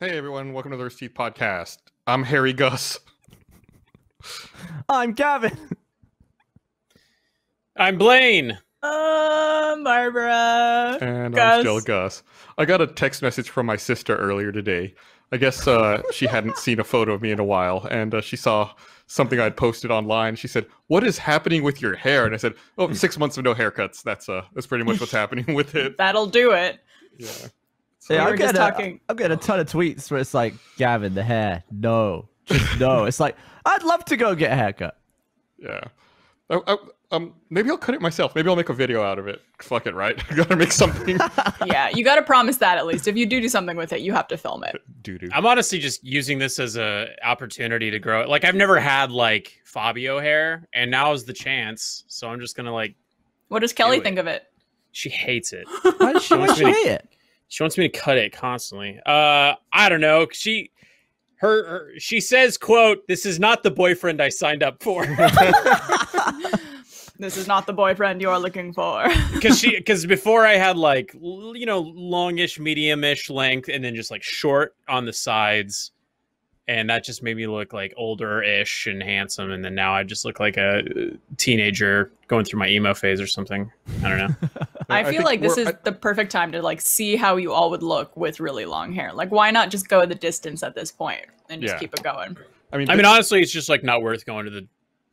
Hey everyone, welcome to the Rooster Teeth Podcast. I'm Harry Gus. I'm Gavin. I'm Blaine. Barbara. And Gus. I'm still Gus. I got a text message from my sister earlier today. I guess she hadn't seen a photo of me in a while, and she saw something I'd posted online. She said, "What is happening with your hair?" And I said, "Oh, 6 months of no haircuts. That's pretty much what's happening with it." That'll do it. Yeah. Yeah, we I'm were just getting talking. I'm getting a ton of tweets where it's like, Gavin, the hair, no, just no. It's like, I'd love to go get a haircut. Yeah. Maybe I'll cut it myself. Maybe I'll make a video out of it. Fuck it, right? I gotta make something. Yeah, you got to promise that at least. If you do something with it, you have to film it. Doo-doo. I'm honestly just using this as a opportunity to grow it. Like I've never had like Fabio hair, and now is the chance. So I'm just gonna like. What does Kelly Do it. think of it? She hates it. Why does she hate it? She wants me to cut it constantly. I don't know. She says, "quote This is not the boyfriend I signed up for." This is not the boyfriend you're looking for. Because before I had like longish, medium-ish length, and then just like short on the sides, and that just made me look like older-ish and handsome. And then now I just look like a teenager going through my emo phase or something. I don't know. I feel think like this we're- is the perfect time to like see how you all would look with really long hair. Like, why not just go the distance at this point and just Yeah. keep it going? I mean, Honestly, it's just like not worth going to the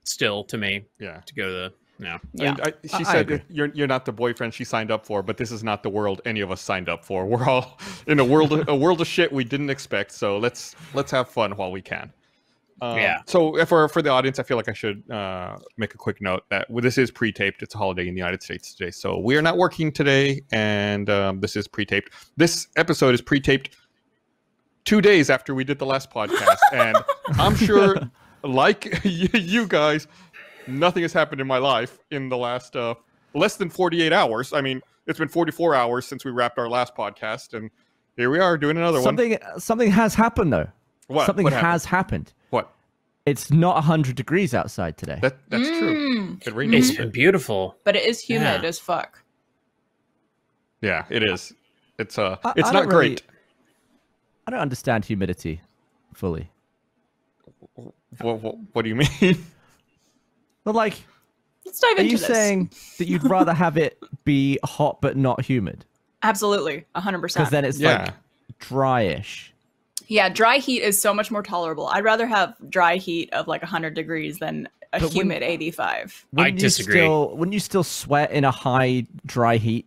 still to me yeah. to go to the no. Yeah. She I said agree. you're not the boyfriend she signed up for, but this is not the world any of us signed up for. We're all in a world of shit we didn't expect. So let's have fun while we can. Yeah. So for the audience, I feel like I should make a quick note that this is pre-taped. It's a holiday in the United States today, so we are not working today, and this is pre-taped. This episode is pre-taped 2 days after we did the last podcast, and I'm sure, like you guys, nothing has happened in my life in the last less than 48 hours. I mean, it's been 44 hours since we wrapped our last podcast, and here we are doing another one. Something has happened though. What? Something What happened? has happened. What? It's not 100 degrees outside today. That's true. It rained. It's been beautiful. But it is humid Yeah. as fuck. Yeah, it is. It's I it's don't not great. I don't understand humidity fully. What do you mean? But like, Let's dive are into you this. saying that you'd rather have it be hot but not humid? Absolutely, 100%. Because then it's Yeah. like dryish. Yeah, dry heat is so much more tolerable. I'd rather have dry heat of like 100 degrees than a But humid 85. Wouldn't you disagree. Wouldn't you still sweat in a high dry heat?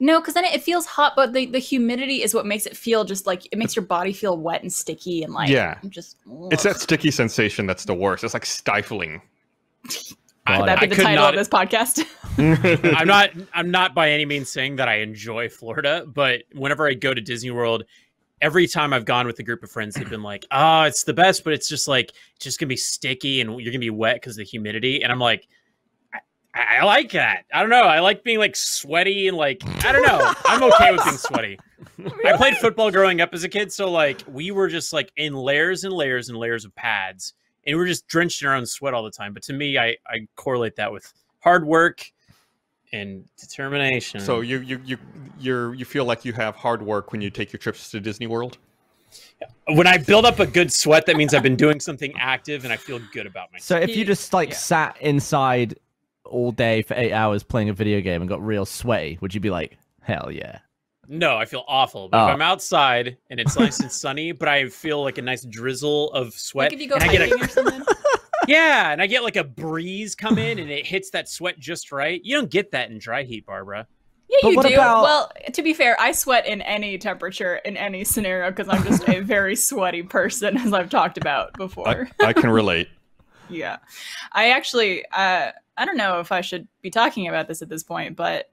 No, because then it feels hot, but the humidity is what makes it feel just like it makes your body feel wet and sticky and like Yeah. just. It's that ugh. sticky sensation that's the worst. It's like stifling. Got That'd be I the could title not- of this podcast. I'm not by any means saying that I enjoy Florida, but whenever I go to Disney World, every time I've gone with a group of friends, they've been like, "Oh, it's the best," but it's just like it's just gonna be sticky and you're gonna be wet because of the humidity. And I'm like, I like that. I don't know. I like being like sweaty and like I don't know. I'm okay with being sweaty. I played football growing up as a kid, so like we were just like in layers and layers and layers of pads, and we were just drenched in our own sweat all the time. But to me, I correlate that with hard work and determination. So you feel like you have hard work when you take your trips to Disney World? when I build up a good sweat, that means I've been doing something active and I feel good about myself. So if you just like Yeah. sat inside all day for 8 hours playing a video game and got real sweaty, would you be like, hell yeah? No, I feel awful. But if I'm outside and it's nice and sunny, but I feel like a nice drizzle of sweat, Like if you go and I get hiking or something. yeah, and I get like a breeze come in and it hits that sweat just right. You don't get that in dry heat, Barbara. Yeah, But you what do. about- Well, to be fair, I sweat in any temperature, in any scenario, because I'm just a very sweaty person, as I've talked about before. I can relate. Yeah. I actually, I don't know if I should be talking about this at this point, but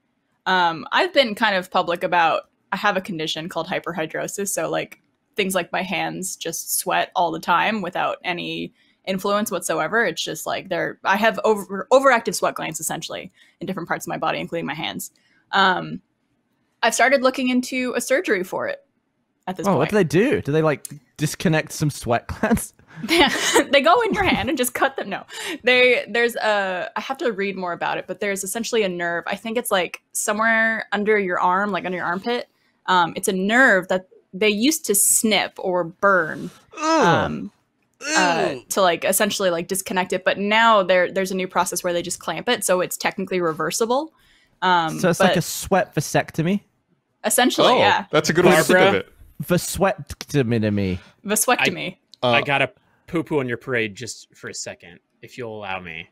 I've been kind of public about, I have a condition called hyperhidrosis. So like things like my hands just sweat all the time without any influence whatsoever. It's just like I have overactive sweat glands essentially in different parts of my body, including my hands. I've started looking into a surgery for it at this Oh, point. what do they do? Do they like disconnect some sweat glands? They go in your hand and just cut them. No, there's I have to read more about it, but there's essentially a nerve. I think it's like somewhere under your arm, like under your armpit. It's a nerve that they used to snip or burn to like essentially like disconnect it, but now there's a new process where they just clamp it, so it's technically reversible. So it's like a sweat vasectomy? Essentially, yeah. That's a good way to think of it. Vasectomy. Vasectomy. I gotta poo-poo on your parade just for a second, if you'll allow me.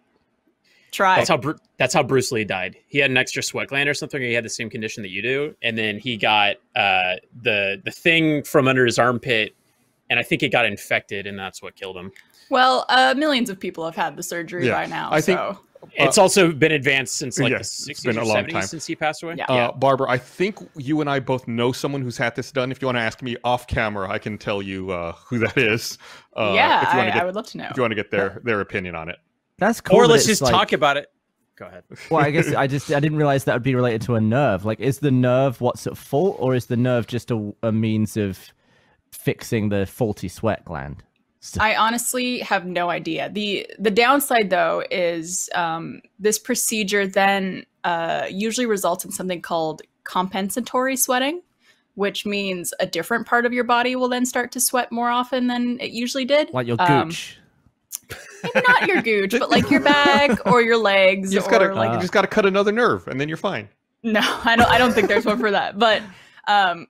Try. That's how Bruce Lee died. He had an extra sweat gland or something, or he had the same condition that you do, and then he got the thing from under his armpit, and I think it got infected, and that's what killed him. Well, millions of people have had the surgery by now. I think it's also been advanced since like the 60s been or a long 70s time since he passed away. Yeah. Barbara, I think you and I both know someone who's had this done. If you want to ask me off camera, I can tell you who that is. I would love to know. If you want to get their opinion on it. That's cool. Or let's just talk about it. Go ahead. Well, I guess I didn't realize that would be related to a nerve. Like, is the nerve what's at fault, or is the nerve just a means of fixing the faulty sweat gland? I honestly have no idea. The downside, though, is this procedure then usually results in something called compensatory sweating, which means a different part of your body will then start to sweat more often than it usually did. Like your gooch. Maybe not your gooch, but like your back or your legs. You just gotta cut another nerve, and then you're fine. No, I don't think there's one for that. But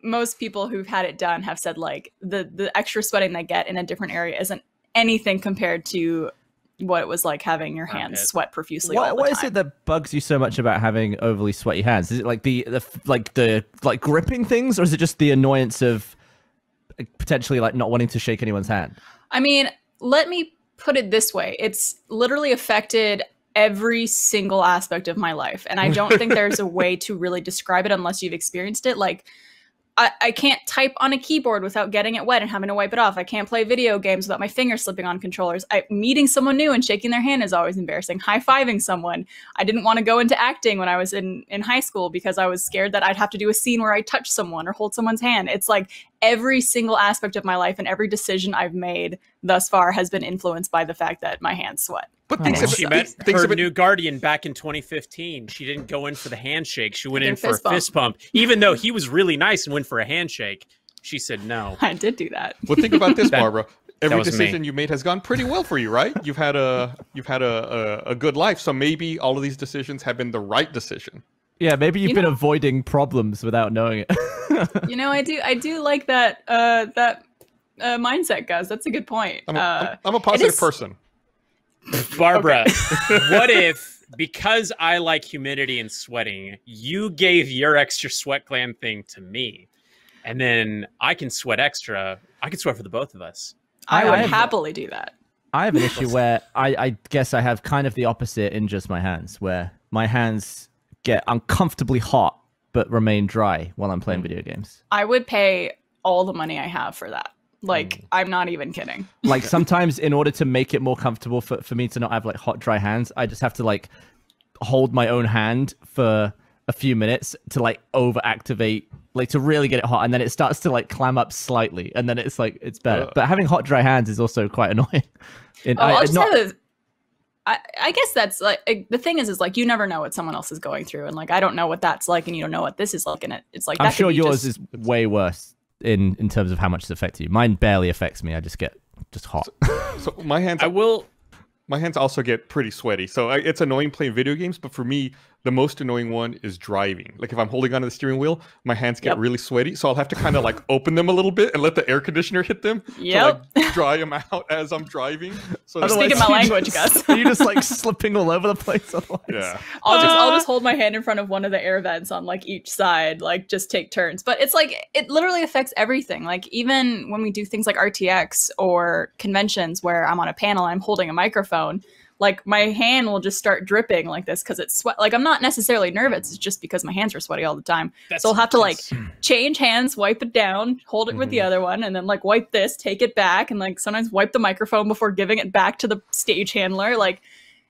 most people who've had it done have said like the extra sweating they get in a different area isn't anything compared to what it was like having your hands sweat profusely all the time. What is it that bugs you so much about having overly sweaty hands? Is it like the gripping things, or is it just the annoyance of potentially like not wanting to shake anyone's hand? I mean, let me put it this way. It's literally affected every single aspect of my life. And I don't think there's a way to really describe it unless you've experienced it. Like, I can't type on a keyboard without getting it wet and having to wipe it off. I can't play video games without my fingers slipping on controllers. Meeting someone new and shaking their hand is always embarrassing. High-fiving someone. I didn't want to go into acting when I was in high school because I was scared that I'd have to do a scene where I touch someone or hold someone's hand. It's like every single aspect of my life and every decision I've made thus far has been influenced by the fact that my hands sweat. But she met her new guardian back in 2015. She didn't go in for the handshake. She went in for a fist bump. Even though he was really nice and went for a handshake, she said no. I did do that. Well, think about this, Barbara. Every decision you made has gone pretty well for you, right? You've had a good life, so maybe all of these decisions have been the right decision. Yeah, maybe you've been avoiding problems without knowing it. You know, I do like that mindset, Gus. That's a good point. I'm a positive person. Barbara, what if, because I like humidity and sweating, you gave your extra sweat gland thing to me, and then I can sweat extra? I can sweat for the both of us. I would happily do that. I have an issue where I guess I have kind of the opposite in just my hands, where my hands get uncomfortably hot but remain dry while I'm playing video games. I would pay all the money I have for that. Like, I'm not even kidding. Like, sometimes in order to make it more comfortable for me to not have like hot, dry hands, I just have to like hold my own hand for a few minutes to like overactivate, like to really get it hot. And then it starts to like clam up slightly. And then it's like, it's better. But having hot, dry hands is also quite annoying. I guess that's like, the thing is like, you never know what someone else is going through. And like, I don't know what that's like. And you don't know what this is like. And it's like, I'm sure yours is way worse in terms of how much it's affected you. Mine barely affects me. I just get hot. So my hands, my hands also get pretty sweaty. So it's annoying playing video games. But for me, the most annoying one is driving. Like if I'm holding onto the steering wheel, my hands get really sweaty. So I'll have to kind of like open them a little bit and let the air conditioner hit them to like dry them out as I'm driving. So I'm speaking my language, Gus. You're just like slipping all over the place otherwise. Yeah. I'll just hold my hand in front of one of the air vents on like each side, like just take turns. But it's like, it literally affects everything. Like even when we do things like RTX or conventions where I'm on a panel and I'm holding a microphone, like my hand will just start dripping like this because it's sweat. Like I'm not necessarily nervous. It's just because my hands are sweaty all the time. So I'll have to like change hands, wipe it down, hold it with the other one, and then like wipe this, take it back, and like sometimes wipe the microphone before giving it back to the stage handler. Like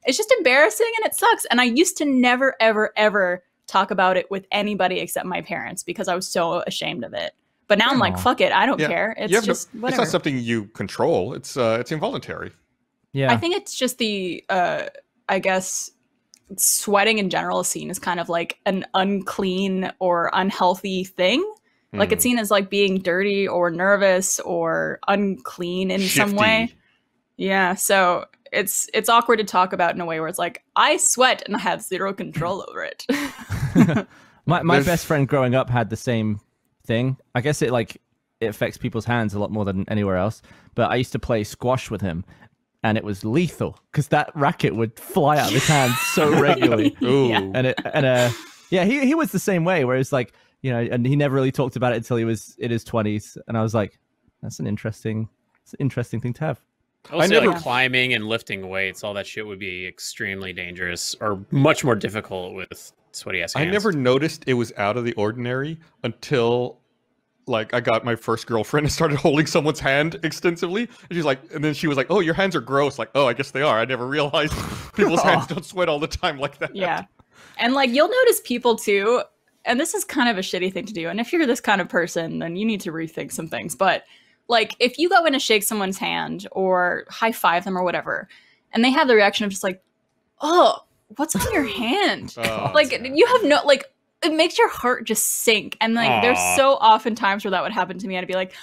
it's just embarrassing and it sucks. And I used to never, ever, ever talk about it with anybody except my parents because I was so ashamed of it. But now I'm like, fuck it. I don't care. It's just whatever. It's not something you control. It's involuntary. Yeah, I think it's just the, I guess, sweating in general is seen as kind of like an unclean or unhealthy thing Like it's seen as like being dirty or nervous or unclean in some way. Shifty. Yeah, so it's awkward to talk about in a way where it's like I sweat and I have zero control over it. My best friend growing up had the same thing. I guess it affects people's hands a lot more than anywhere else. But I used to play squash with him, and it was lethal because that racket would fly out of his hands so regularly. Ooh. Yeah. He was the same way. Where it's like, and he never really talked about it until he was in his 20s, and I was like, that's an interesting thing to have. Also, like climbing and lifting weights, all that shit would be extremely dangerous or much more difficult with sweaty ass hands. I never noticed it was out of the ordinary until like I got my first girlfriend and started holding someone's hand extensively. And then she was like, "Oh, your hands are gross." Like, "Oh, I guess they are. I never realized people's hands don't sweat all the time like that." Yeah. And like you'll notice people too, and this is kind of a shitty thing to do. And if you're this kind of person, then you need to rethink some things. But like if you go in to shake someone's hand or high five them or whatever, and they have the reaction of just like, "Oh, what's on your hand?" Like you have no like. It makes your heart just sink. And like there's so often times where that would happen to me. I'd be like,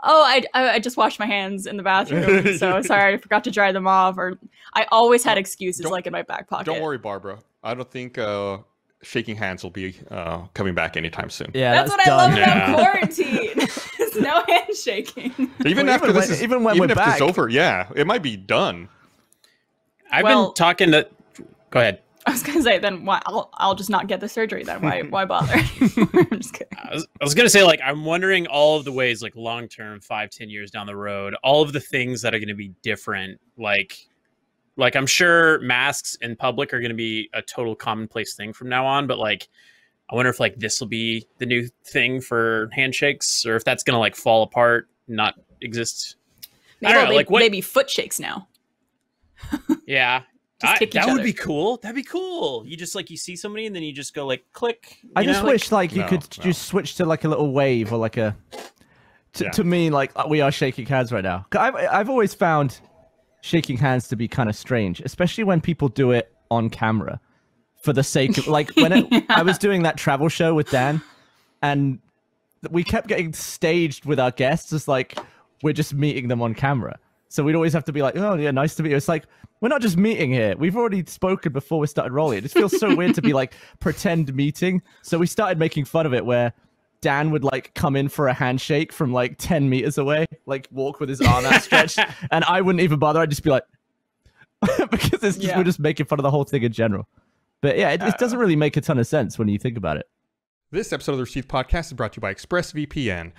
"Oh, I just washed my hands in the bathroom, so sorry, I forgot to dry them off." Or I always had excuses like in my back pocket. Don't worry, Barbara. I don't think shaking hands will be coming back anytime soon. Yeah, that's what done. I love about quarantine. There's no handshaking. Even after this is over, yeah, it might be done. I've been talking to. Go ahead. I was gonna say, then why? I'll just not get the surgery. Then why bother? I'm just kidding. I was gonna say, like, I'm wondering all of the ways, like, long term, 5-10 years down the road, all of the things that are going to be different. Like I'm sure masks in public are going to be a total commonplace thing from now on. But like, I wonder if like this will be the new thing for handshakes, or if that's gonna like fall apart, not exist. Maybe foot shakes now. Yeah. That would be cool. That'd be cool. You just like you see somebody and then you just go like click. I just wish you could just switch to like a little wave or like a to me like we are shaking hands right now. I've always found shaking hands to be kind of strange, especially when people do it on camera for the sake of like when I was doing that travel show with Dan, and we kept getting staged with our guests as like we're just meeting them on camera. So we'd always have to be like, "Oh yeah, nice to meet you." It's like, we're not just meeting here. We've already spoken before we started rolling. It just feels so weird to be like pretend meeting. So we started making fun of it where Dan would like come in for a handshake from like 10 meters away, like walk with his arm outstretched. And I wouldn't even bother. I'd just be like, because it's just, we're just making fun of the whole thing in general. But yeah, it doesn't really make a ton of sense when you think about it. This episode of the Rooster Teeth Podcast is brought to you by ExpressVPN.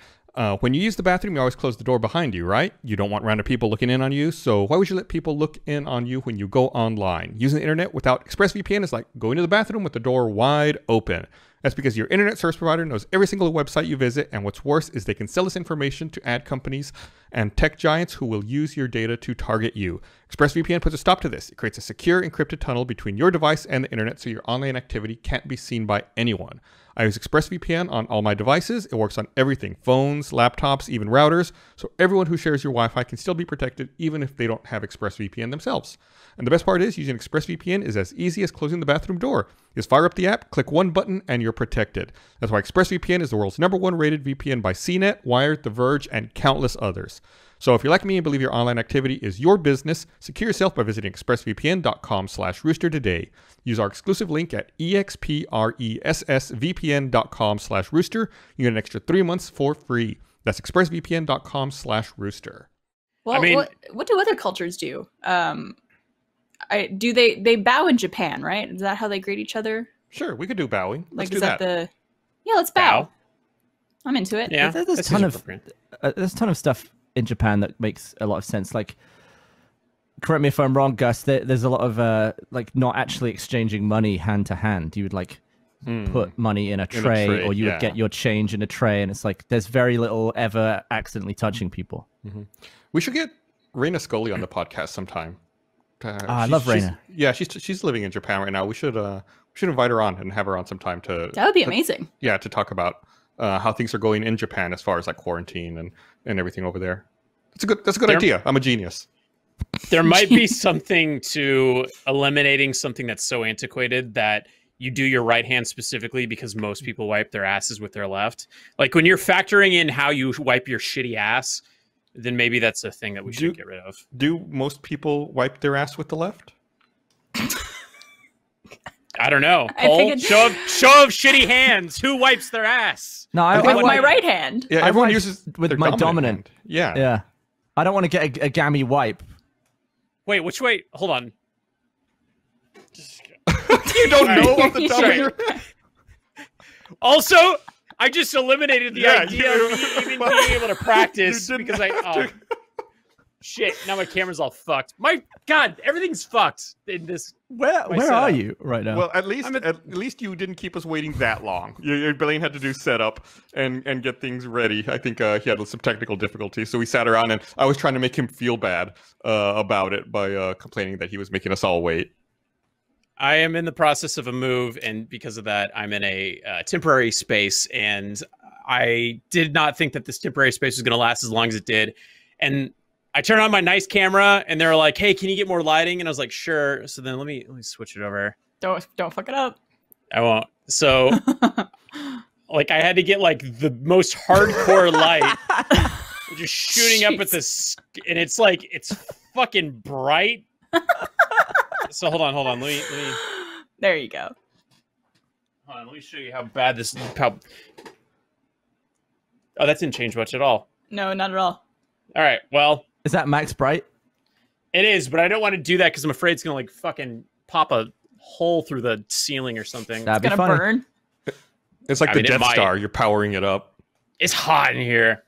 When you use the bathroom, you always close the door behind you, right? You don't want random people looking in on you, so why would you let people look in on you when you go online? Using the internet without ExpressVPN is like going to the bathroom with the door wide open. That's because your internet service provider knows every single website you visit, and what's worse is they can sell this information to ad companies and tech giants who will use your data to target you. ExpressVPN puts a stop to this. It creates a secure encrypted tunnel between your device and the internet so your online activity can't be seen by anyone. I use ExpressVPN on all my devices. It works on everything, phones, laptops, even routers, so everyone who shares your Wi-Fi can still be protected even if they don't have ExpressVPN themselves. And the best part is using ExpressVPN is as easy as closing the bathroom door. Just fire up the app, click one button, and you're protected. That's why ExpressVPN is the world's #1 rated VPN by CNET, Wired, The Verge, and countless others. So if you're like me and believe your online activity is your business, secure yourself by visiting expressvpn.com/rooster today. Use our exclusive link at expressvpn.com/rooster. You get an extra 3 months for free. That's expressvpn.com/rooster. Well, I mean, what do other cultures do? They bow in Japan, right? Is that how they greet each other? Sure, we could do bowing. Let's do that. Let's bow. I'm into it. Yeah, there's a ton of stuff in Japan that makes a lot of sense. Like, correct me if I'm wrong, Gus. There's a lot of like not actually exchanging money hand to hand. You would like put money in a tray, or you would get your change in a tray, and it's like there's very little ever accidentally touching people. Mm-hmm. We should get Raina Scully on the podcast sometime. I love Raina. She's living in Japan right now. We should invite her on and have her on sometime to. That would be amazing. To talk about how things are going in Japan as far as like quarantine and everything over there. That's a good idea. I'm a genius. There might be something to eliminating something that's so antiquated that you do your right hand specifically because most people wipe their asses with their left. Like when you're factoring in how you wipe your shitty ass, then maybe that's a thing that we should get rid of. Do most people wipe their ass with the left? I don't know. I Cole, think show of shitty hands. Who wipes their ass? No, I With want my right hand. Yeah, I everyone wipe uses with their my dominant. hand. Yeah. Yeah. I don't want to get a gammy wipe. Wait, which way? Hold on. You don't know off the top of your head. Also, I just eliminated the idea of me even being able to practice because shit, now my camera's all fucked. My God, everything's fucked in this. Where setup. are you right now? Well, at least you didn't keep us waiting that long. Your Blaine had to do setup and get things ready. I think he had some technical difficulties, so we sat around and I was trying to make him feel bad about it by complaining that he was making us all wait. I am in the process of a move, and because of that, I'm in a temporary space, and I did not think that this temporary space was going to last as long as it did. And I turned on my nice camera, and they were like, "Hey, can you get more lighting?" And I was like, "Sure." So then let me switch it over. Don't fuck it up. I won't. So, like, I had to get like the most hardcore light, just shooting up at this, and it's like it's fucking bright. So hold on. Let me. There you go. Hold on, let me show you how bad this. Oh, that didn't change much at all. No, not at all. All right, well, Is that max bright? it is, but I don't want to do that because I'm afraid it's gonna like fucking pop a hole through the ceiling or something. That'd be Gonna funny. burn. It's like I the mean, it Death might. Star. You're powering it up. It's hot in here.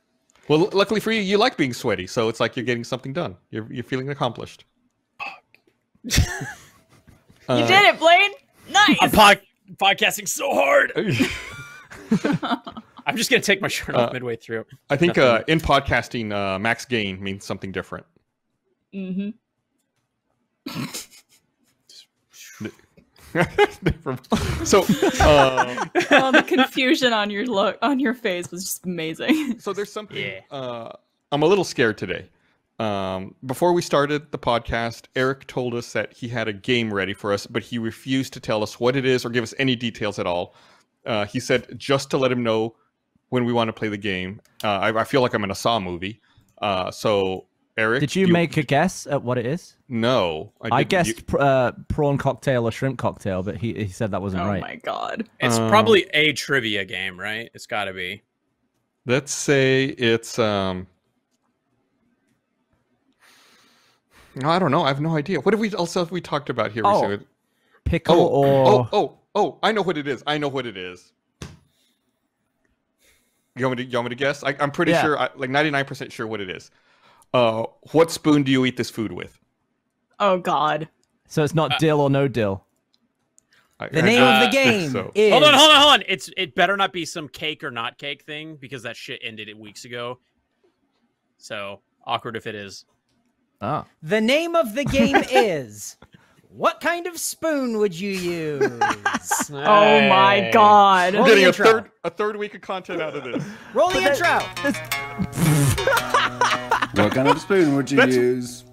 Well, luckily for you, you like being sweaty, so it's like you're getting something done. You're feeling accomplished. You did it, Blaine. Nice. I'm podcasting so hard. I'm just gonna take my shirt off midway through. I think Nothing. in podcasting, max gain means something different. Mm-hmm. So, Oh, the confusion on your face was just amazing. so there's something. Yeah. I'm a little scared today. Before we started the podcast, Eric told us that he had a game ready for us, but he refused to tell us what it is or give us any details at all. He said just to let him know when we want to play the game. I feel like I'm in a Saw movie. So, Eric, Did you make a guess at what it is? No, I didn't. guessed prawn cocktail or shrimp cocktail, but he said that wasn't Oh right. my god. It's probably a trivia game, right? It's got to be. Let's say it's no, I don't know. I have no idea. What have we talked about here? Oh. recently? Pickle or Oh! I know what it is. You want me to guess? I'm pretty Yeah. sure, like 99% sure what it is. What spoon do you eat this food with? Oh god. so it's not dill or no dill. The name of the think game so. is... Hold on. It better not be some cake or not cake thing because that shit ended it weeks ago. So awkward if it is. Oh. The name of the game is... What kind of spoon would you use? Oh my god. We're Roll getting the intro. a third week of content out of this. Roll the intro. What kind of spoon would you use?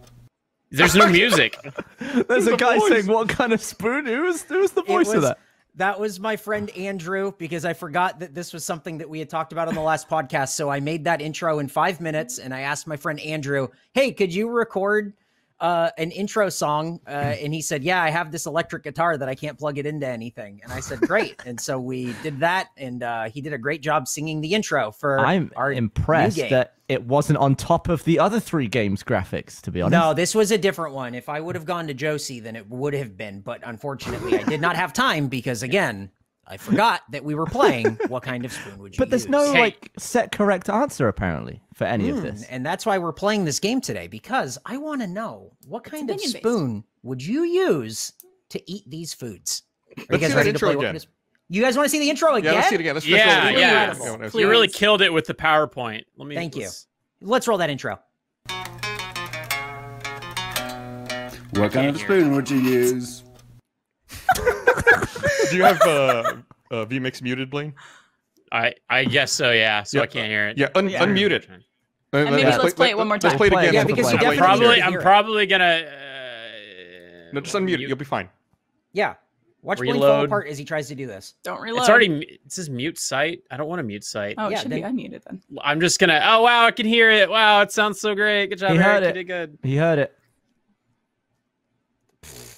There's no music. There's a the guy voice? saying what kind of spoon? Who's the voice of that? That was my friend Andrew, because I forgot that this was something that we had talked about on the last podcast. So I made that intro in 5 minutes, and I asked my friend Andrew, hey, could you record an intro song? And he said, yeah, I have this electric guitar that I can't plug it into anything. And I said, great. And so we did that, and he did a great job singing the intro for I'm our new impressed game. that it wasn't on top of the other 3 games graphics, to be honest. No, this was a different one. If I would have gone to Josie, then it would have been. But unfortunately, I did not have time because, again, I forgot that we were playing What Kind of Spoon Would You But there's Use? no Hey. like set correct answer apparently for any of this. And that's why we're playing this game today, because I want to know what kind of opinion-based. spoon would you use to eat these foods? Are you Let's guys see ready that to play intro What again. Kind of You guys want to see the intro again? Yeah, let's see it again. Let's Yeah, roll it yeah. again. Please. You really killed it with the PowerPoint. Thank you. Let's roll that intro. What kind of spoon would you use? Do you have vMix muted, Blaine? I guess so, yeah. So Yeah, I can't hear it. Yeah, Yeah. unmute it. And maybe let's play it one more Let's time. play it Play it again. again. for the because you people. definitely I'm hear it. probably gonna. No, just unmute it. You'll be fine. Yeah. Watch Blaine fall Reload. apart as he tries to do this. Don't reload. It's already. It says mute site. I don't want to mute site. Oh, it Yeah, should then- be unmuted then. I'm just gonna. Oh wow, I can hear it. Wow, it sounds so great. Good job, He Eric. heard You it. did good. He heard it.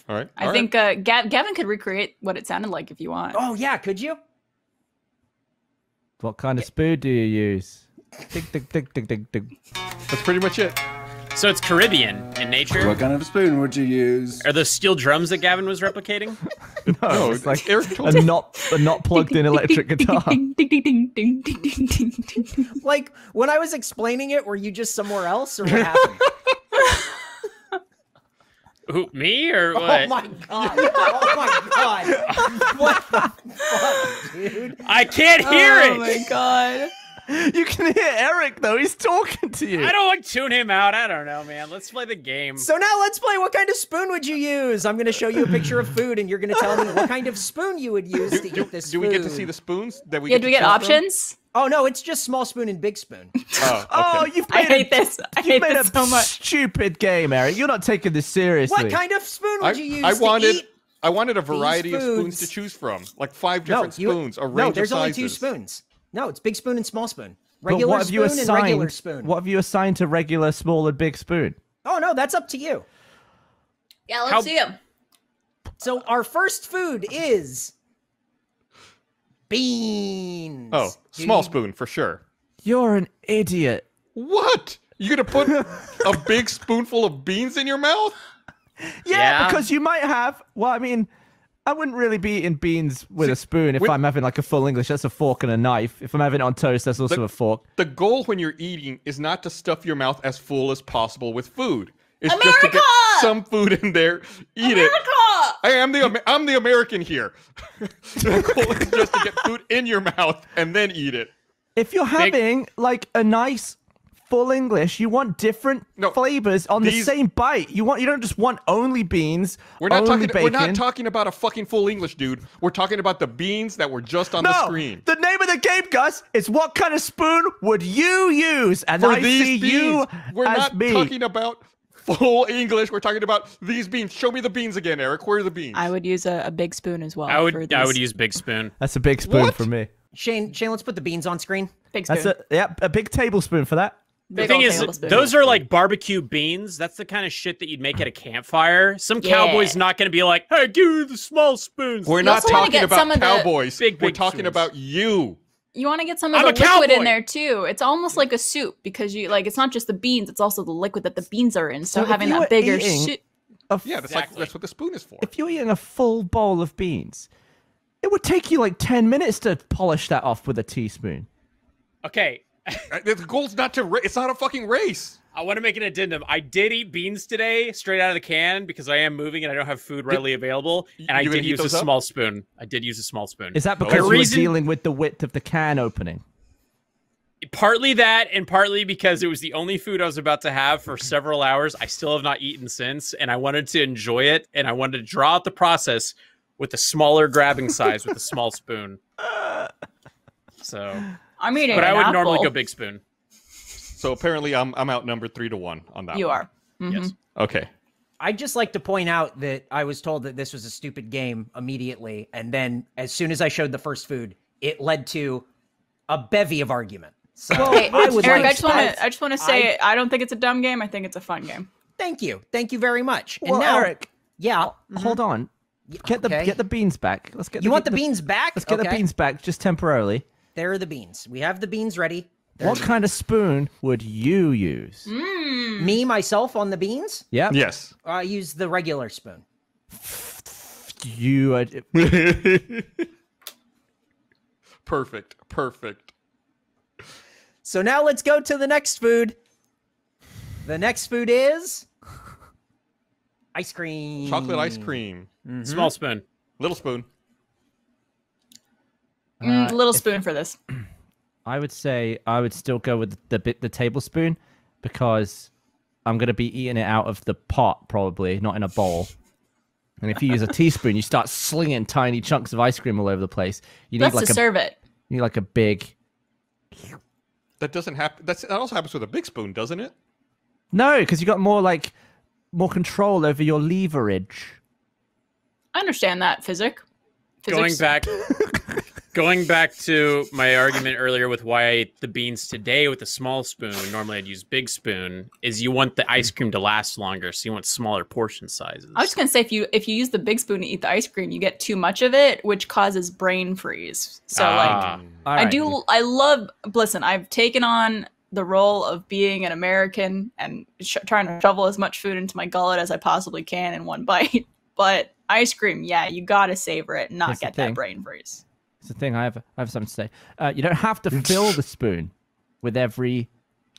All right. I all think Gavin could recreate what it sounded like if you want. Oh yeah, could you? What kind of spoon do you use? Dig, dig, dig, dig, dig, dig. right. That's pretty much it. So it's Caribbean in nature. What kind of spoon would you use? Are those steel drums that Gavin was replicating? No, it's like Eric told a not plugged in electric guitar. Ding, ding, ding, ding, ding, ding, ding, ding, ding, ding. Like when I was explaining it, were you just somewhere else, or what happened? Who, me or Oh what? my god! Oh my god! What the fuck, dude? I can't hear Oh it. my god. You can hear Eric though. He's talking to you. I don't want to tune him out. I don't know, man. Let's play the game. So now let's play. What kind of spoon would you use? I'm going to show you a picture of food, and you're going to tell me what kind of spoon you would use to eat this Do food. we get to see the spoons that we Yeah, get do we to get choose from? options? Oh no, it's just small spoon and big spoon. Oh, Oh, okay. you've I made hate this. I You've hate made this a so much. stupid game, Eric. You're not taking this seriously. What kind of spoon would you use I to wanted eat? I wanted a variety of spoons foods. to choose from, like 5 No, different spoons, a range no, of there's only sizes. 2 spoons. No, it's big spoon and small spoon. But Regular what have you spoon and regular assigned? spoon. What have you assigned to regular, small, and big spoon? Oh no, that's up to you. Yeah, let's How- see him. So our first food is beans. Oh, Do small you- spoon for sure. You're an idiot. What? You gonna put a big spoonful of beans in your mouth? Yeah, Yeah. because you might have. Well, I mean, I wouldn't really be eating beans with a spoon if when- I'm having like a full English. That's a fork and a knife. If I'm having it on toast, that's also a fork. The goal when you're eating is not to stuff your mouth as full as possible with food. It's just to America! get some food in there, eat it. I'm the American here. The goal is just to get food in your mouth and then eat it. If you're having like a nice full English, you want different No, flavors on the these- same bite. You don't just want only beans. We're not only talking. We're not bacon. talking about a fucking full English, dude. We're talking about the beans that were just on the No, screen. the name of the game, Gus, is what kind of spoon would you use? And For I these see beans, you we're as not me. talking about full English. We're talking about these beans. Show me the beans again, Eric. Where are the beans? I would use a big spoon as well. I for would. I these. would use big spoon. That's a big spoon What? for me. Shane, let's put the beans on screen. big spoon. That's a big tablespoon for that. The Big thing old is, tablespoon. those are like barbecue beans. That's the kind of shit that you'd make at a campfire. Some Yeah. cowboy's not going to be like, "Hey, give me the small spoons." We're You not also wanna talking get about some of the cowboys. big We're talking spoons. about you. You want to get some of I'm the a liquid cowboy. in there too. It's almost like a soup because you like it's not just the beans; it's also the liquid that the beans are in. So, So if having you that were bigger eating- soup. Yeah, that's Exactly. that's what the spoon is for. If you're eating a full bowl of beans, it would take you like 10 minutes to polish that off with a teaspoon. Okay, The goal's not to. It's not a fucking race. I want to make an addendum. I did eat beans today, straight out of the can, because I am moving and I don't have food readily available. And I you gonna did heat use a those up? small spoon. I did use a small spoon. Is that The because you were reason- dealing with the width of the can opening? Partly that, and partly because it was the only food I was about to have for several hours. I still have not eaten since, and I wanted to enjoy it, and I wanted to draw out the process with a smaller grabbing size with a small spoon. So, I'm eating. but I an would normally apple. go big spoon. So apparently, I'm outnumbered 3-1 on that. You one. are. Mhm. Yes. Okay. I'd just like to point out that I was told that this was a stupid game immediately, and then as soon as I showed the first food, it led to a bevy of argument. So Hey, I would Eric, like I just want to say I don't think it's a dumb game. I think it's a fun game. thank you very much. Well, and now, Eric, yeah, hold on. Get okay. the beans back. Let's get. you want the beans back? Let's get the Okay. beans back just temporarily. There are the beans. We have the beans ready. What kind of spoon would you use? Me myself on the beans? Yeah. Yes. I use the regular spoon. You. Perfect. Perfect. So now let's go to the next food. The next food is ice cream. Chocolate ice cream. Small spoon. Little spoon. Little spoon for this. I would say I would still go with the tablespoon because I'm gonna be eating it out of the pot probably, not in a bowl. And if you use a teaspoon, you start slinging tiny chunks of ice cream all over the place. You need That's like to a serve it. you need like a big. That doesn't happen. That also happens with a big spoon, doesn't it? No, because you got more control over your leverage. I understand that physic. Going back to my argument earlier with why I ate the beans today with a small spoon when normally I'd use big spoon, is you want the ice cream to last longer, so you want smaller portion sizes. I was just gonna say if you use the big spoon to eat the ice cream, you get too much of it, which causes brain freeze. So I love. Listen, I've taken on the role of being an American and trying to shovel as much food into my gullet as I possibly can in one bite. But ice cream, yeah, you gotta savor it and not get that brain freeze. It's the thing. I have something to say. You don't have to fill the spoon with every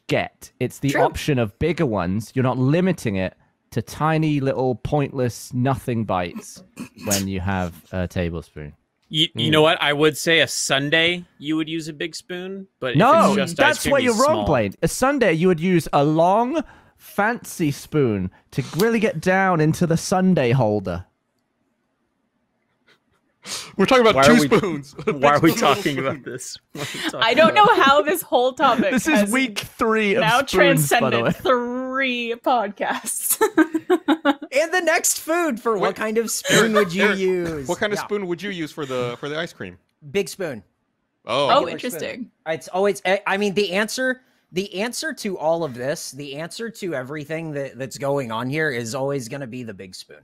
get. It's the option of bigger ones. You're not limiting it to tiny little pointless nothing bites when you have a tablespoon. You know what? I would say a sundae you would use a big spoon, but no, if it's just that's ice cream, where you're wrong, small. Blaine. A sundae you would use a long, fancy spoon to really get down into the sundae holder. We're talking about two spoons. Why are we talking about this? I don't know how this whole topic This is week 3 of now spoons, by the way. transcended 3 podcasts. And the next food for what kind of spoon would you use? What kind of spoon would you use for the ice cream? Big spoon. Oh, interesting. It's always. I mean, the answer to all of this, the answer to everything that's going on here is always going to be the big spoon.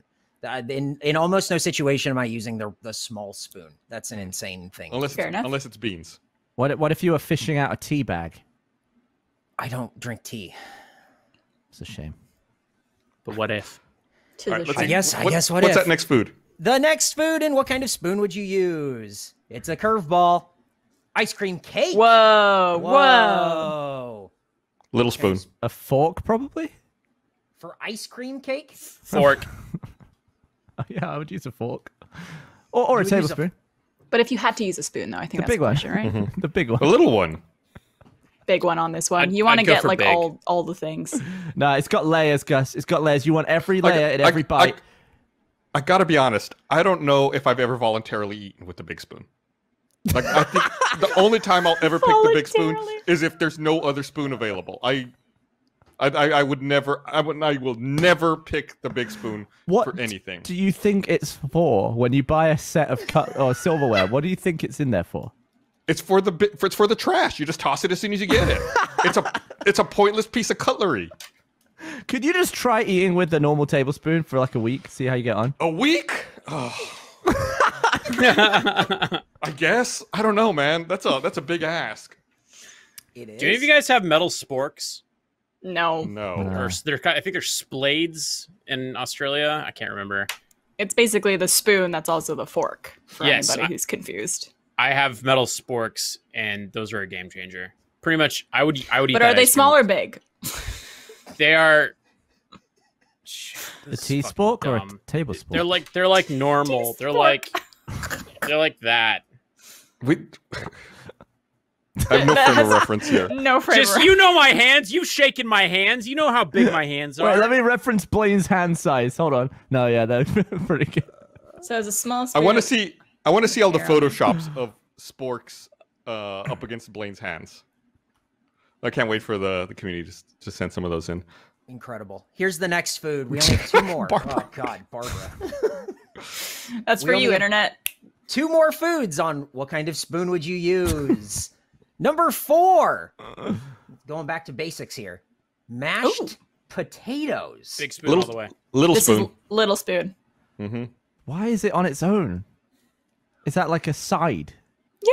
In almost no situation am I using the small spoon. That's an insane thing. Unless it's beans. What if you were fishing out a tea bag? I don't drink tea. It's a shame. But what if? I guess what's that next food? The next food, and what kind of spoon would you use? It's a curveball. Ice cream cake. Whoa. Little spoon. A fork, probably? For ice cream cake? Fork. Yeah, I would use a fork. Or a tablespoon. But if you had to use a spoon, though, I think The that's big the one. question, right? The big one. A little one. Big one on this one. I'd You want to go get for like big. all the things. No, it's got layers, Gus. It's got layers. You want every layer in every bite. I gotta be honest. I don't know if I've ever voluntarily eaten with the big spoon. Like, I think the only time I'll ever pick the big spoon Voluntarily. is if there's no other spoon available. I will never pick the big spoon for anything. Do you think it's for when you buy a set of silverware? What do you think it's in there for? It's for the trash. You just toss it as soon as you get it. It's a pointless piece of cutlery. Could you just try eating with the normal tablespoon for like a week? See how you get on. A week? Oh. I guess. I don't know, man. That's a big ask. It is. Do any of you guys have metal sporks? No. Or I think they're splades in Australia. I can't remember. It's basically the spoon that's also the fork for Yes, anybody who's confused. I have metal sporks, and those are a game changer. Pretty much, I would eat. But that are they ice small cream. or big? They are. A tea spork or a table spork? They're like normal. They're like that. I have no frame of reference here. No frame. Just you know my hands. You've shaken my hands. You know how big my hands are. Wait, let me reference Blaine's hand size. Hold on. No, yeah, they're pretty good. So it's a small spoon. I want to see all the photoshops of sporks up against Blaine's hands. I can't wait for the community to send some of those in. Incredible. Here's the next food. We only have 2 more. Barbara. Oh, God, Barbara. That's We for only you, have- internet. 2 more foods on what kind of spoon would you use? Number 4. Going back to basics here. Mashed potatoes. Big spoon all the way. Little This spoon. is little spoon. Mm-hmm. Why is it on its own? Is that like a side?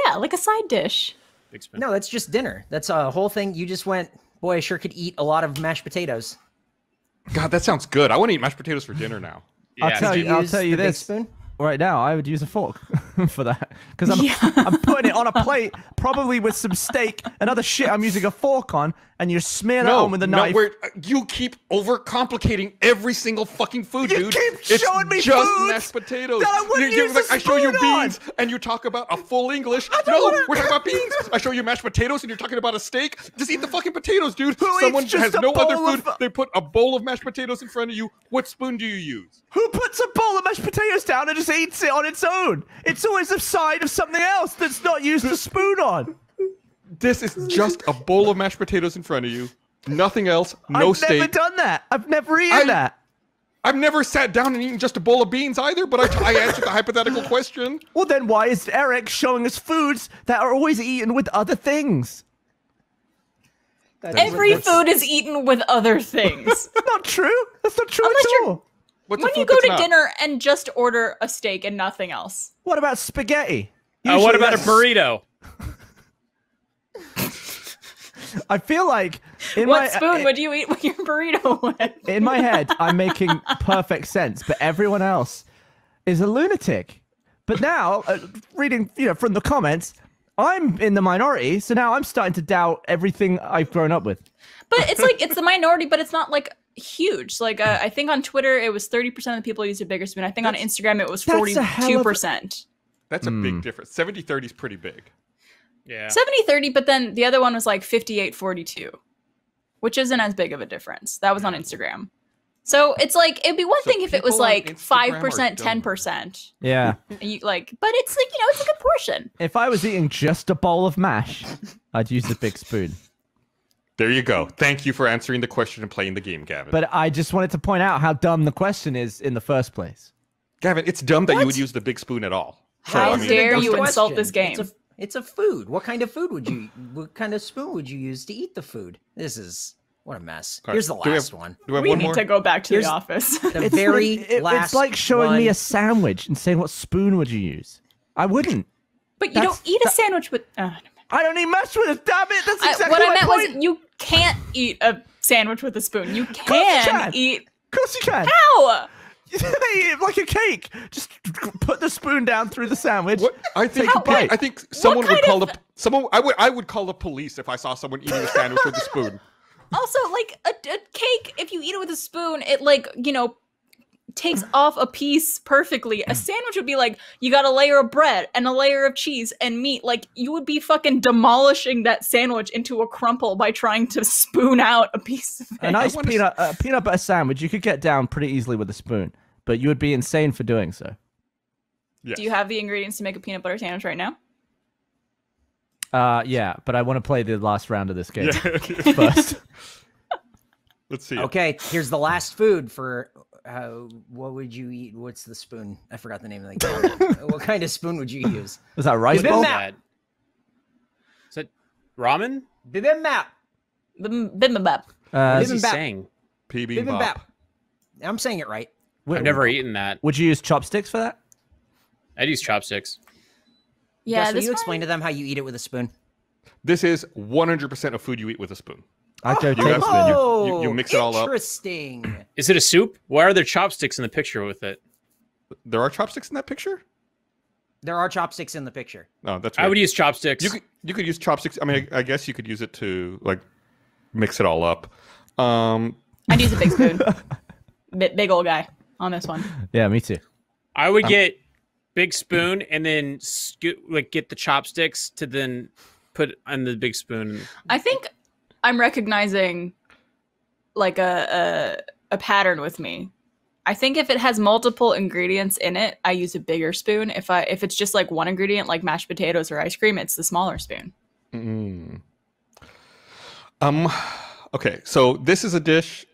Yeah, like a side dish. Big spoon. No, that's just dinner. That's a whole thing. You just went, boy, I sure could eat a lot of mashed potatoes. God, that sounds good. I want to eat mashed potatoes for dinner now. Yeah. I'll tell Use you the big this. spoon? Right now, I would use a fork for that because I'm putting it on a plate, probably with some steak and other shit. I'm using a fork on, and you smear that on with a knife. You keep overcomplicating every single fucking food, You dude. keep It's showing me just foods mashed potatoes. that I wouldn't use a I show you spoon on. beans, and you talk about a full English. don't No, wanna- we're talking about beans. I show you mashed potatoes, and you're talking about a steak. Just eat the fucking potatoes, dude. Who Someone eats just has a no other bowl food. of- They put a bowl of mashed potatoes in front of you. What spoon do you use? Who puts a bowl of mashed potatoes down and just eats it on its own? It's always a side of something else that's not used a spoon on. This is just a bowl of mashed potatoes in front of you. Nothing else. No I've steak. never done that. I've never eaten that. I've never sat down and eaten just a bowl of beans either, but I answered the hypothetical question. Well, then why is Eric showing us foods that are always eaten with other things? Every food is eaten with other things. Not true. That's not true Unless at you're- all. What's a When food you go that's to not? dinner and just order a steak and nothing else. What about spaghetti? What Usually about a that's- burrito? I feel like What spoon would you eat with your burrito with? in my head, I'm making perfect sense, but everyone else is a lunatic. But now, reading from the comments, I'm in the minority, so now I'm starting to doubt everything I've grown up with. But it's like, it's the minority, but it's not like huge. Like, I think on Twitter, it was 30% of the people used a bigger spoon. I think on Instagram, it was That's a hell of a- 42%. That's a big difference. 70-30 is pretty big. Yeah. 70-30, but then the other one was like 58-42, which isn't as big of a difference. That was on Instagram. So it's like, it'd be one So thing if it was people on like Instagram 5%, are dumb. 10%. Yeah. You like, but it's like, it's a good portion. If I was eating just a bowl of mash, I'd use a big spoon. There you go. Thank you for answering the question and playing the game, Gavin. But I just wanted to point out how dumb the question is in the first place. Gavin, it's dumb that you What? would use the big spoon at all. So, How I mean, dare That's you the insult question. this game? It's a food. What kind of food would you? What kind of spoon would you use to eat the food? This is what a mess. All right, Here's the do we have- last one. Do we have We one need more? to go back to Here's- the office. The very last. It's like showing me one. a sandwich and saying what spoon would you use. I wouldn't. But you That's- don't eat a sandwich with. I don't eat mash with it. Damn it! That's exactly what I my meant point. was you can't eat a sandwich with a spoon. You course you can can. eat. Of course you can. Ow! They eat it like a cake. Just put the spoon down through the sandwich. What I think, Take a bite. I think someone would kind call of- the someone. I would call the police if I saw someone eating a sandwich with a spoon. Also, like a cake, if you eat it with a spoon, it like takes off a piece perfectly. A sandwich would be like you got a layer of bread and a layer of cheese and meat. Like you would be fucking demolishing that sandwich into a crumple by trying to spoon out a piece of it. A nice wanna peanut butter sandwich you could get down pretty easily with a spoon, but you would be insane for doing so. Yes. Do you have the ingredients to make a peanut butter sandwich right now? Yeah, but I want to play the last round of this game Yeah. first. Let's see. Okay, here's the last food for. What would you eat? What's the spoon? I forgot the name of the game. What kind of spoon would you use? Was that rice Bibimbap. bowl? That. Is that ramen? Bibimbap. Bibimbap. What is he Bibimbap. saying? PB Bibimbap. Bop. I'm saying it right. I've never eaten that. Would you use chopsticks for that? I'd use chopsticks. Yeah, Gus, will this you one- explain to them how you eat it with a spoon? This is 100% of food you eat with a spoon. I don't You take have- spoon. you mix it all up. Interesting. Is it a soup? Why are there chopsticks in the picture with it? There are chopsticks in that picture? There are chopsticks in the picture. No, that's I right. would use chopsticks. You could use chopsticks. I mean, I guess you could use it to like mix it all up. I'd use a big spoon. Big old guy on this one. Yeah, me too. I would get big spoon and then get the chopsticks to then put on the big spoon. I think I'm recognizing like a pattern with me. I think if it has multiple ingredients in it, I use a bigger spoon. If it's just like one ingredient, like mashed potatoes or ice cream, it's the smaller spoon. Okay, so this is a dish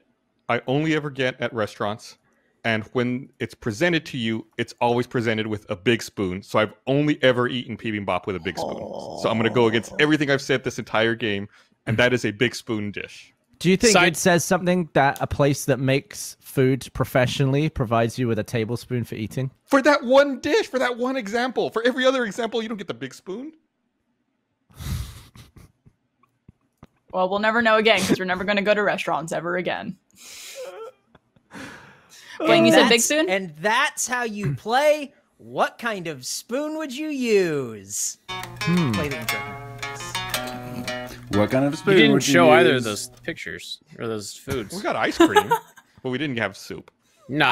I only ever get at restaurants, and when it's presented to you, it's always presented with a big spoon. So I've only ever eaten bibimbap with a big spoon. So I'm gonna go against everything I've said this entire game, and that is a big spoon dish. Do you think Side- it says something that a place that makes food professionally provides you with a tablespoon for eating? For that one dish, for that one example. For every other example, you don't get the big spoon. Well, we'll never know again because we're never going to go to restaurants ever again. Blaine, you said big That's- spoon? And that's how you play. What kind of spoon would you use? Play the intro. What kind of You spoon didn't would you show either of use? those pictures or those foods. We got ice cream, but we didn't have soup. No,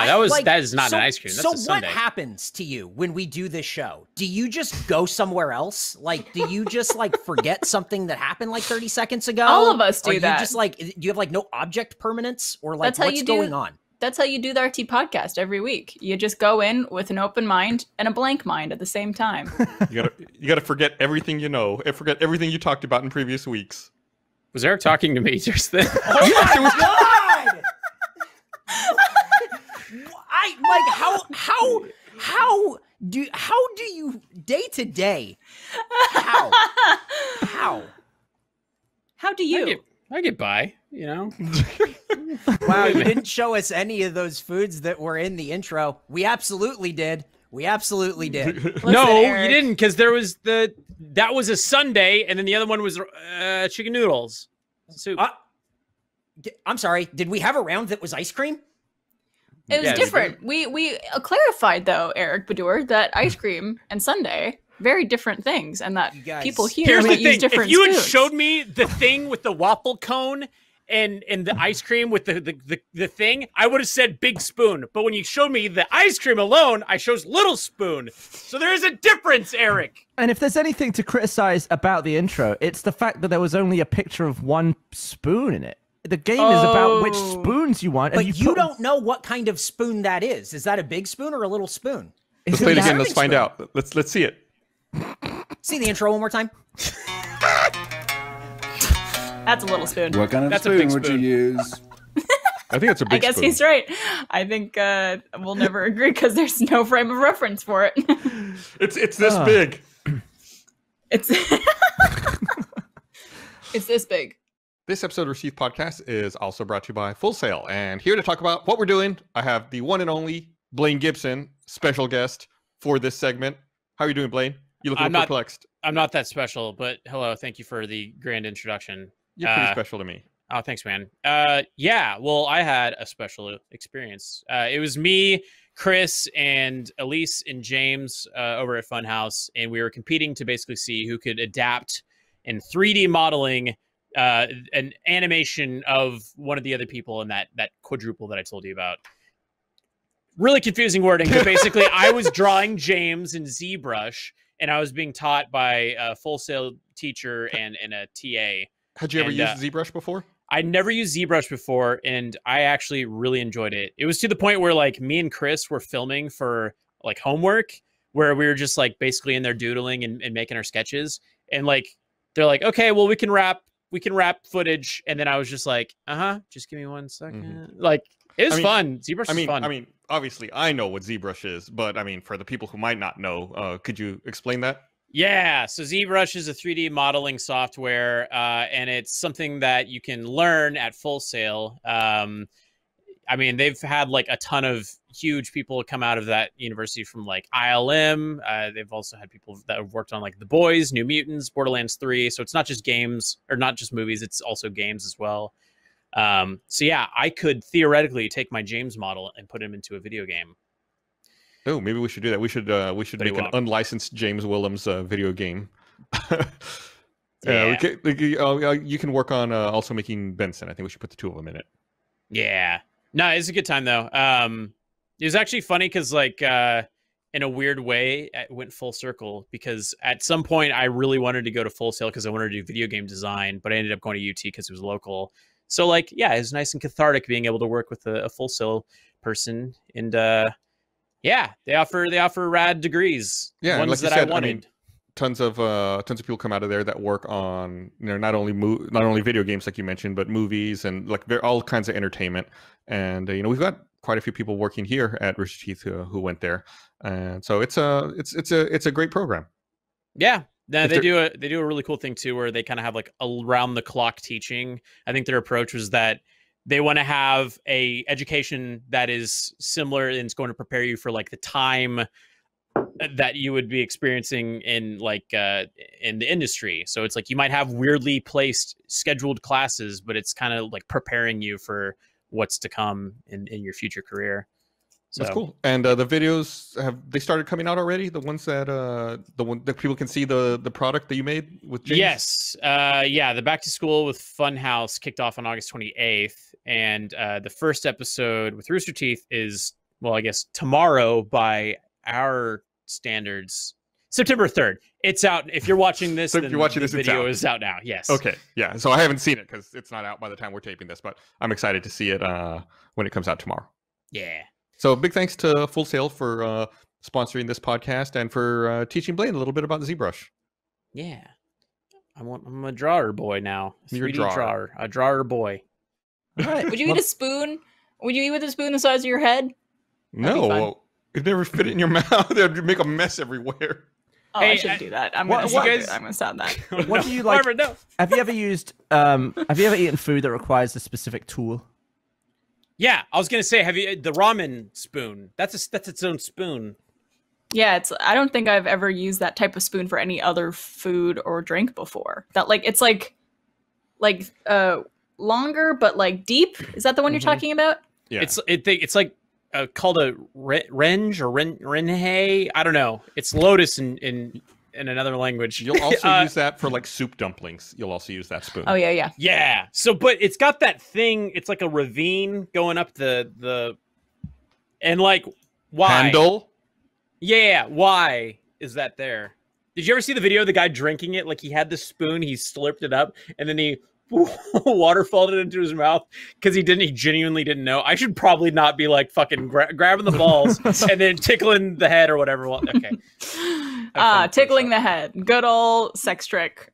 that is not an ice cream. That's so a sundae. what happens to you when we do this show? Do you just go somewhere else? Like, do you just like forget something that happened like 30 seconds ago? All of us do Are you that. just like, do you have like no object permanence or like That's how what's you do- going on? That's how you do the RT podcast every week. You just go in with an open mind and a blank mind at the same time. You gotta forget everything you know, and forget everything you talked about in previous weeks. Was Eric talking to me just then? Oh my God! How do you day to day? How? How do you? I get by, you know. Wow, you didn't show us any of those foods that were in the intro. We absolutely did. Listen, No, Eric, you didn't, because there was that was a Sunday, and then the other one was chicken noodles soup. I'm sorry. Did we have a round that was ice cream? It was Yeah, different. We clarified though, Eric Badur, that ice cream and sundae very different things, and that You guys- people here Here's the might use thing: different if you had spoons. showed me the thing with the waffle cone and the ice cream with the thing, I would have said big spoon. But when you showed me the ice cream alone, I chose little spoon. So there is a difference, Eric. And if there's anything to criticize about the intro, it's the fact that there was only a picture of one spoon in it. The game is about which Oh. spoons you want. But and you put- don't know what kind of spoon that is. Is that a big spoon or a little spoon? Let's Is play it it again. that? Let's find out. Let's see it. See the intro one more time. That's a little spoon. What kind of That's a big spoon would you spoon. use? I think it's a big I guess spoon. he's right. I think we'll never agree because there's no frame of reference for it. It's this big. It's it's this big. This episode of Receive Podcast is also brought to you by Full Sail. And here to talk about what we're doing, I have the one and only Blaine Gibson, special guest for this segment. How are you doing, Blaine? You look a I'm little not- perplexed. I'm not that special, but hello, thank you for the grand introduction. You're pretty uh, special to me. Oh, thanks, man. Yeah, well, I had a special experience. It was me, Chris, and Elise and James over at Funhouse, and we were competing to basically see who could adapt in 3D modeling an animation of one of the other people in that quadruple that I told you about. Really confusing wording, but basically I was drawing James in ZBrush, and I was being taught by a Full Sail teacher and a TA. Had you ever and, used ZBrush before? I'd never used ZBrush before, and I actually really enjoyed it. It was to the point where like me and Chris were filming for like homework, where we were just like basically in there doodling and making our sketches. And like they're like, okay, well we can wrap footage. And then I was just like, just give me 1 second. Like it was fun. ZBrush is fun. I mean, obviously I know what ZBrush is, but I mean, for the people who might not know, could you explain that? Yeah, so ZBrush is a 3D modeling software, and it's something that you can learn at Full Sail. I mean, they've had like a ton of huge people come out of that university from like ILM. They've also had people that have worked on like The Boys, New Mutants, Borderlands 3. So it's not just games or not just movies, it's also games as well. So yeah, I could theoretically take my James model and put him into a video game. Oh, maybe we should do that. We should But he make an won't. unlicensed James Willems video game. Yeah. You can work on also making Benson. I think we should put the two of them in it. Yeah. No, it's a good time though. It was actually funny because like in a weird way, it went full circle because at some point I really wanted to go to Full Sail because I wanted to do video game design, but I ended up going to UT because it was local. So like, yeah, it was nice and cathartic being able to work with a Full Sail person. And yeah, they offer rad degrees. Yeah, and ones like you that said, I wanted. mean, tons of people come out of there that work on not only video games like you mentioned, but movies and like all kinds of entertainment. And we've got quite a few people working here at Rooster Teeth who went there, and so it's a great program. Yeah. No, If they do a really cool thing too, where they kind of have like around the clock teaching. I think their approach was that they want to have a education that is similar and it's going to prepare you for like the time that you would be experiencing in like in the industry. So it's like you might have weirdly placed scheduled classes, but it's kind of like preparing you for what's to come in your future career. So That's cool. And the videos they started coming out already? The ones that that people can see the product that you made with James? Yes. Yeah, the Back to School with Funhouse kicked off on August 28th. And the first episode with Rooster Teeth is, well, I guess tomorrow by our standards, September 3rd. It's out. If you're watching this, So if then you're watching the this, it's video out. is out now. Yes. Okay. Yeah. So I haven't seen it because it's not out by the time we're taping this, but I'm excited to see it when it comes out tomorrow. Yeah. So big thanks to Full Sail for sponsoring this podcast and for teaching Blaine a little bit about ZBrush. Yeah. I'm a drawer boy now. You're a 3D drawer. drawer. A drawer boy. All right. Would you eat a spoon? Would you eat with a spoon the size of your head? That'd be fun. No, It'd never fit in your mouth. It'd make a mess everywhere. Oh, I shouldn't do that. I'm gonna stop that. What do you like? Barbara, no. Have you ever used? Have you ever eaten food that requires a specific tool? Yeah, I was gonna say, have you the ramen spoon? That's its own spoon. Yeah, I don't think I've ever used that type of spoon for any other food or drink before. That it's like longer but like deep. Is that the one you're talking about? Yeah. It's like called a renge or renhe. I don't know. It's lotus in another language. You'll also use that for like soup dumplings. You'll also use that spoon. Oh yeah. Yeah. So, but it's got that thing. It's like a ravine going up the and like why? Handle. Yeah. Why is that there? Did you ever see the video of the guy drinking it? Like he had the spoon, he slurped it up, and then he waterfalled it into his mouth because he genuinely didn't know. I should probably not be like fucking grabbing the balls and then tickling the head or whatever. Well, okay. Tickling the head. Good old sex trick.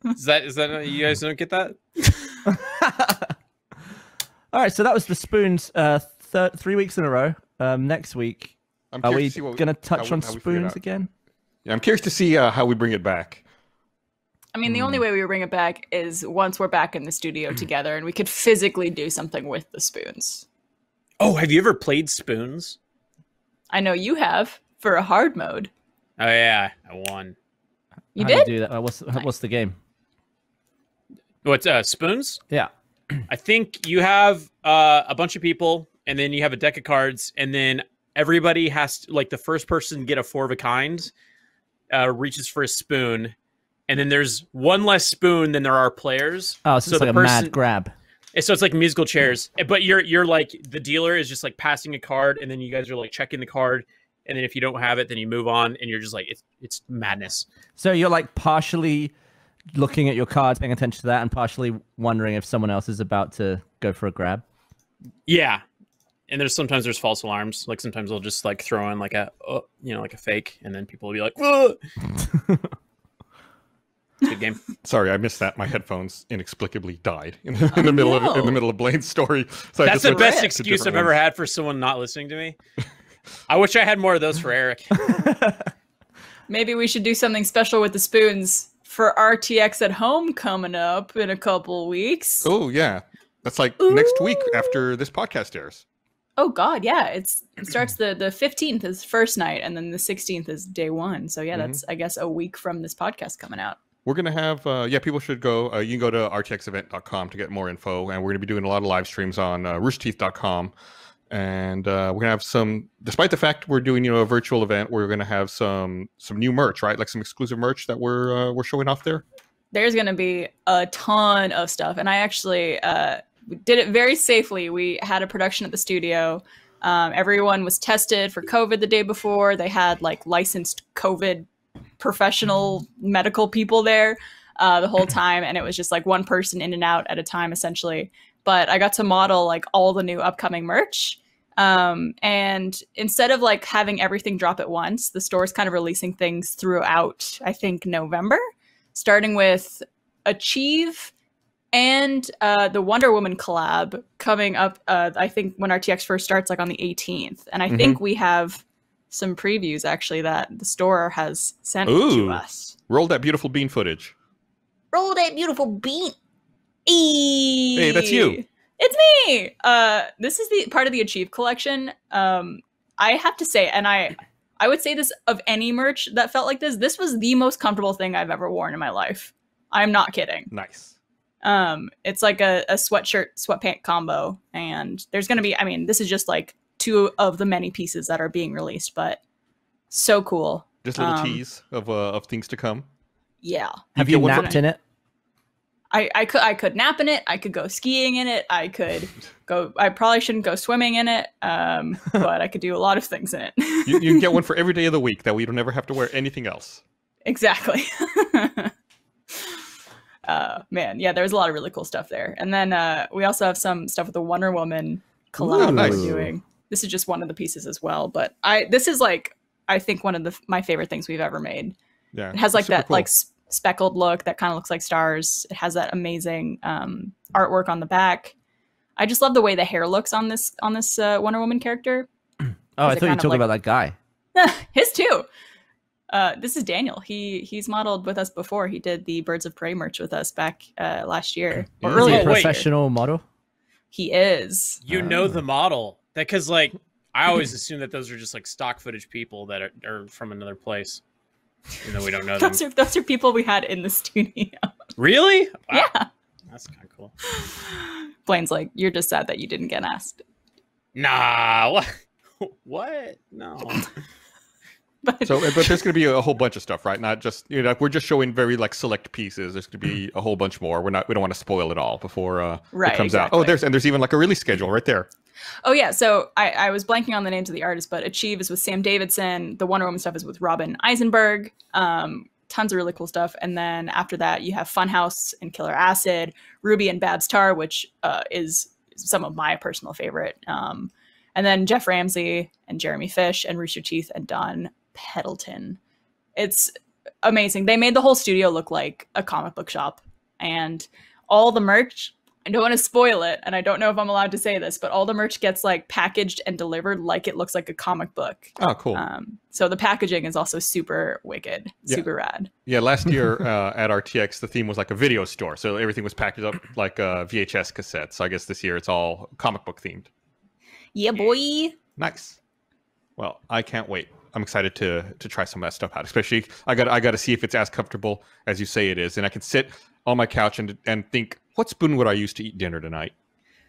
Is that you guys don't get that? All right, so that was the spoons 3 weeks in a row. Next week, are we going to touch on spoons again? Yeah, I'm curious to see how we bring it back. I mean, the only way we bring it back is once we're back in the studio together and we could physically do something with the spoons. Oh, have you ever played spoons? I know you have for a hard mode. Oh yeah, I won. You How did? do you do that? What's the game? What's spoons? Yeah. I think you have a bunch of people, and then you have a deck of cards, and then everybody has to, like the first person to get a 4 of a kind reaches for a spoon, and then there's one less spoon than there are players. Oh, so it's like a mad grab. So it's like musical chairs, but you're like the dealer is just like passing a card, and then you guys are like checking the card, and then if you don't have it, then you move on, and you're just like it's madness. So you're like partially looking at your cards, paying attention to that, and partially wondering if someone else is about to go for a grab. Yeah, and sometimes there's false alarms. Like sometimes they'll just like throw in like a like a fake, and then people will be like, "Whoa." Good game. Sorry, I missed that. My headphones inexplicably died in the middle of Blaine's story. So that's the best excuse I've ever had for someone not listening to me. I wish I had more of those for Eric. Maybe we should do something special with the spoons for RTX at home coming up in a couple weeks. Oh yeah, that's like next week after this podcast airs. Oh God, yeah. It starts the 15th is first night, and then the 16th is day one. So yeah, that's I guess a week from this podcast coming out. We're going to have, people should go. You can go to rtxevent.com to get more info. And we're going to be doing a lot of live streams on roosterteeth.com. And we're going to have some, despite the fact we're doing, a virtual event, we're going to have some new merch, right? Like some exclusive merch that we're showing off there. There's going to be a ton of stuff. And I actually did it very safely. We had a production at the studio. Everyone was tested for COVID the day before. They had like licensed COVID professional medical people there the whole time, and it was just like one person in and out at a time essentially. But I got to model like all the new upcoming merch, and instead of like having everything drop at once, the store's kind of releasing things throughout, I think, November, starting with Achieve and the Wonder Woman collab coming up, I think when RTX first starts, like on the 18th. And I think we have some previews actually that the store has sent to us. Roll that beautiful bean footage. Roll that beautiful bean. Hey, that's you. It's me. This is the part of the Achieve collection. I have to say, and I would say this of any merch that felt like this. This was the most comfortable thing I've ever worn in my life. I'm not kidding. Nice. It's like a sweatshirt, sweatpant combo, and there's gonna be. I mean, this is just like 2 of the many pieces that are being released, but so cool. Just a little tease of things to come. Yeah. Have you napped in it? I could nap in it. I could go skiing in it. I could go. I probably shouldn't go swimming in it. But I could do a lot of things in it. You can get one for every day of the week. That way you don't ever have to wear anything else. Exactly. Man, yeah, there's a lot of really cool stuff there. And then we also have some stuff with the Wonder Woman collab nice. we're doing. This is just one of the pieces as well, but this is like, I think one of my favorite things we've ever made. Yeah, it has like that cool. like speckled look that kind of looks like stars. It has that amazing artwork on the back. I just love the way the hair looks on this Wonder Woman character. Oh, I it thought you were kind of talking like- about that guy. His too. This is Daniel. He's modeled with us before. He did the Birds of Prey merch with us back last year or Is Is he earlier. a wait. this year. professional model? He is. You know the model. That because like I always assume that those are just like stock footage people that are from another place. Even though we don't know them. Those are people we had in the studio. Really? Wow. Yeah. That's kind of cool. Blaine's like, you're just sad that you didn't get asked. Nah. What? What? No. But So, but there's going to be a whole bunch of stuff, right? Not just we're just showing very like select pieces. There's going to be a whole bunch more. We don't want to spoil it all before Right, it comes out. exactly. Oh, there's even like a release schedule right there. oh yeah, so I was blanking on the names of the artists, but Achieve is with Sam Davidson. The Wonder Woman stuff is with Robin Eisenberg. Tons of really cool stuff. And then after that, you have Funhouse and Killer Acid, Ruby and Babs Tar, which is some of my personal favorite. And then Jeff Ramsey and Jeremy Fish and Rooster Teeth and Don Pendleton. It's amazing. They made the whole studio look like a comic book shop, and all the merch, I don't want to spoil it, and I don't know if I'm allowed to say this, but all the merch gets like packaged and delivered like it looks like a comic book. Oh, cool. So the packaging is also super wicked, Yeah. super rad. Yeah, last year at RTX, the theme was like a video store, so everything was packaged up like a VHS cassette. So I guess this year it's all comic book themed. Yeah, boy. Nice. Well, I can't wait. I'm excited to try some of that stuff out. Especially, I got to see if it's as comfortable as you say it is, and I can sit on my couch and think, what spoon would I use to eat dinner tonight?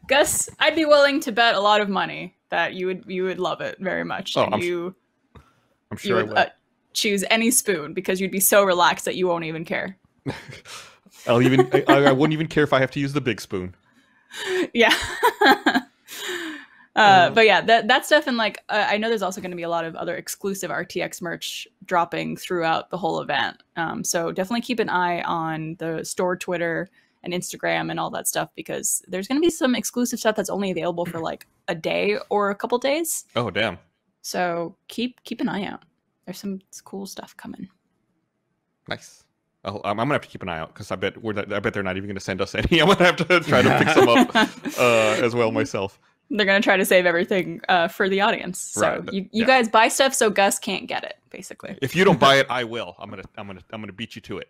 Gus, I'd be willing to bet a lot of money that you would love it very much. Oh, and I'm you sure I would will. choose any spoon because you'd be so relaxed that you won't even care. I wouldn't even care if I have to use the big spoon. Yeah. But yeah, that stuff, and like I know there's also going to be a lot of other exclusive RTX merch dropping throughout the whole event. So definitely keep an eye on the store Twitter and Instagram and all that stuff, because there's going to be some exclusive stuff that's only available for like a day or a couple days. Oh, damn. So keep an eye out. There's some cool stuff coming. Nice. I'm gonna have to keep an eye out because I bet they're not even gonna send us any. I'm gonna have to try to pick some up as well myself. They're going to try to save everything for the audience. So Right, you guys buy stuff so Gus can't get it, basically. If you don't buy it, I will. I'm gonna beat you to it.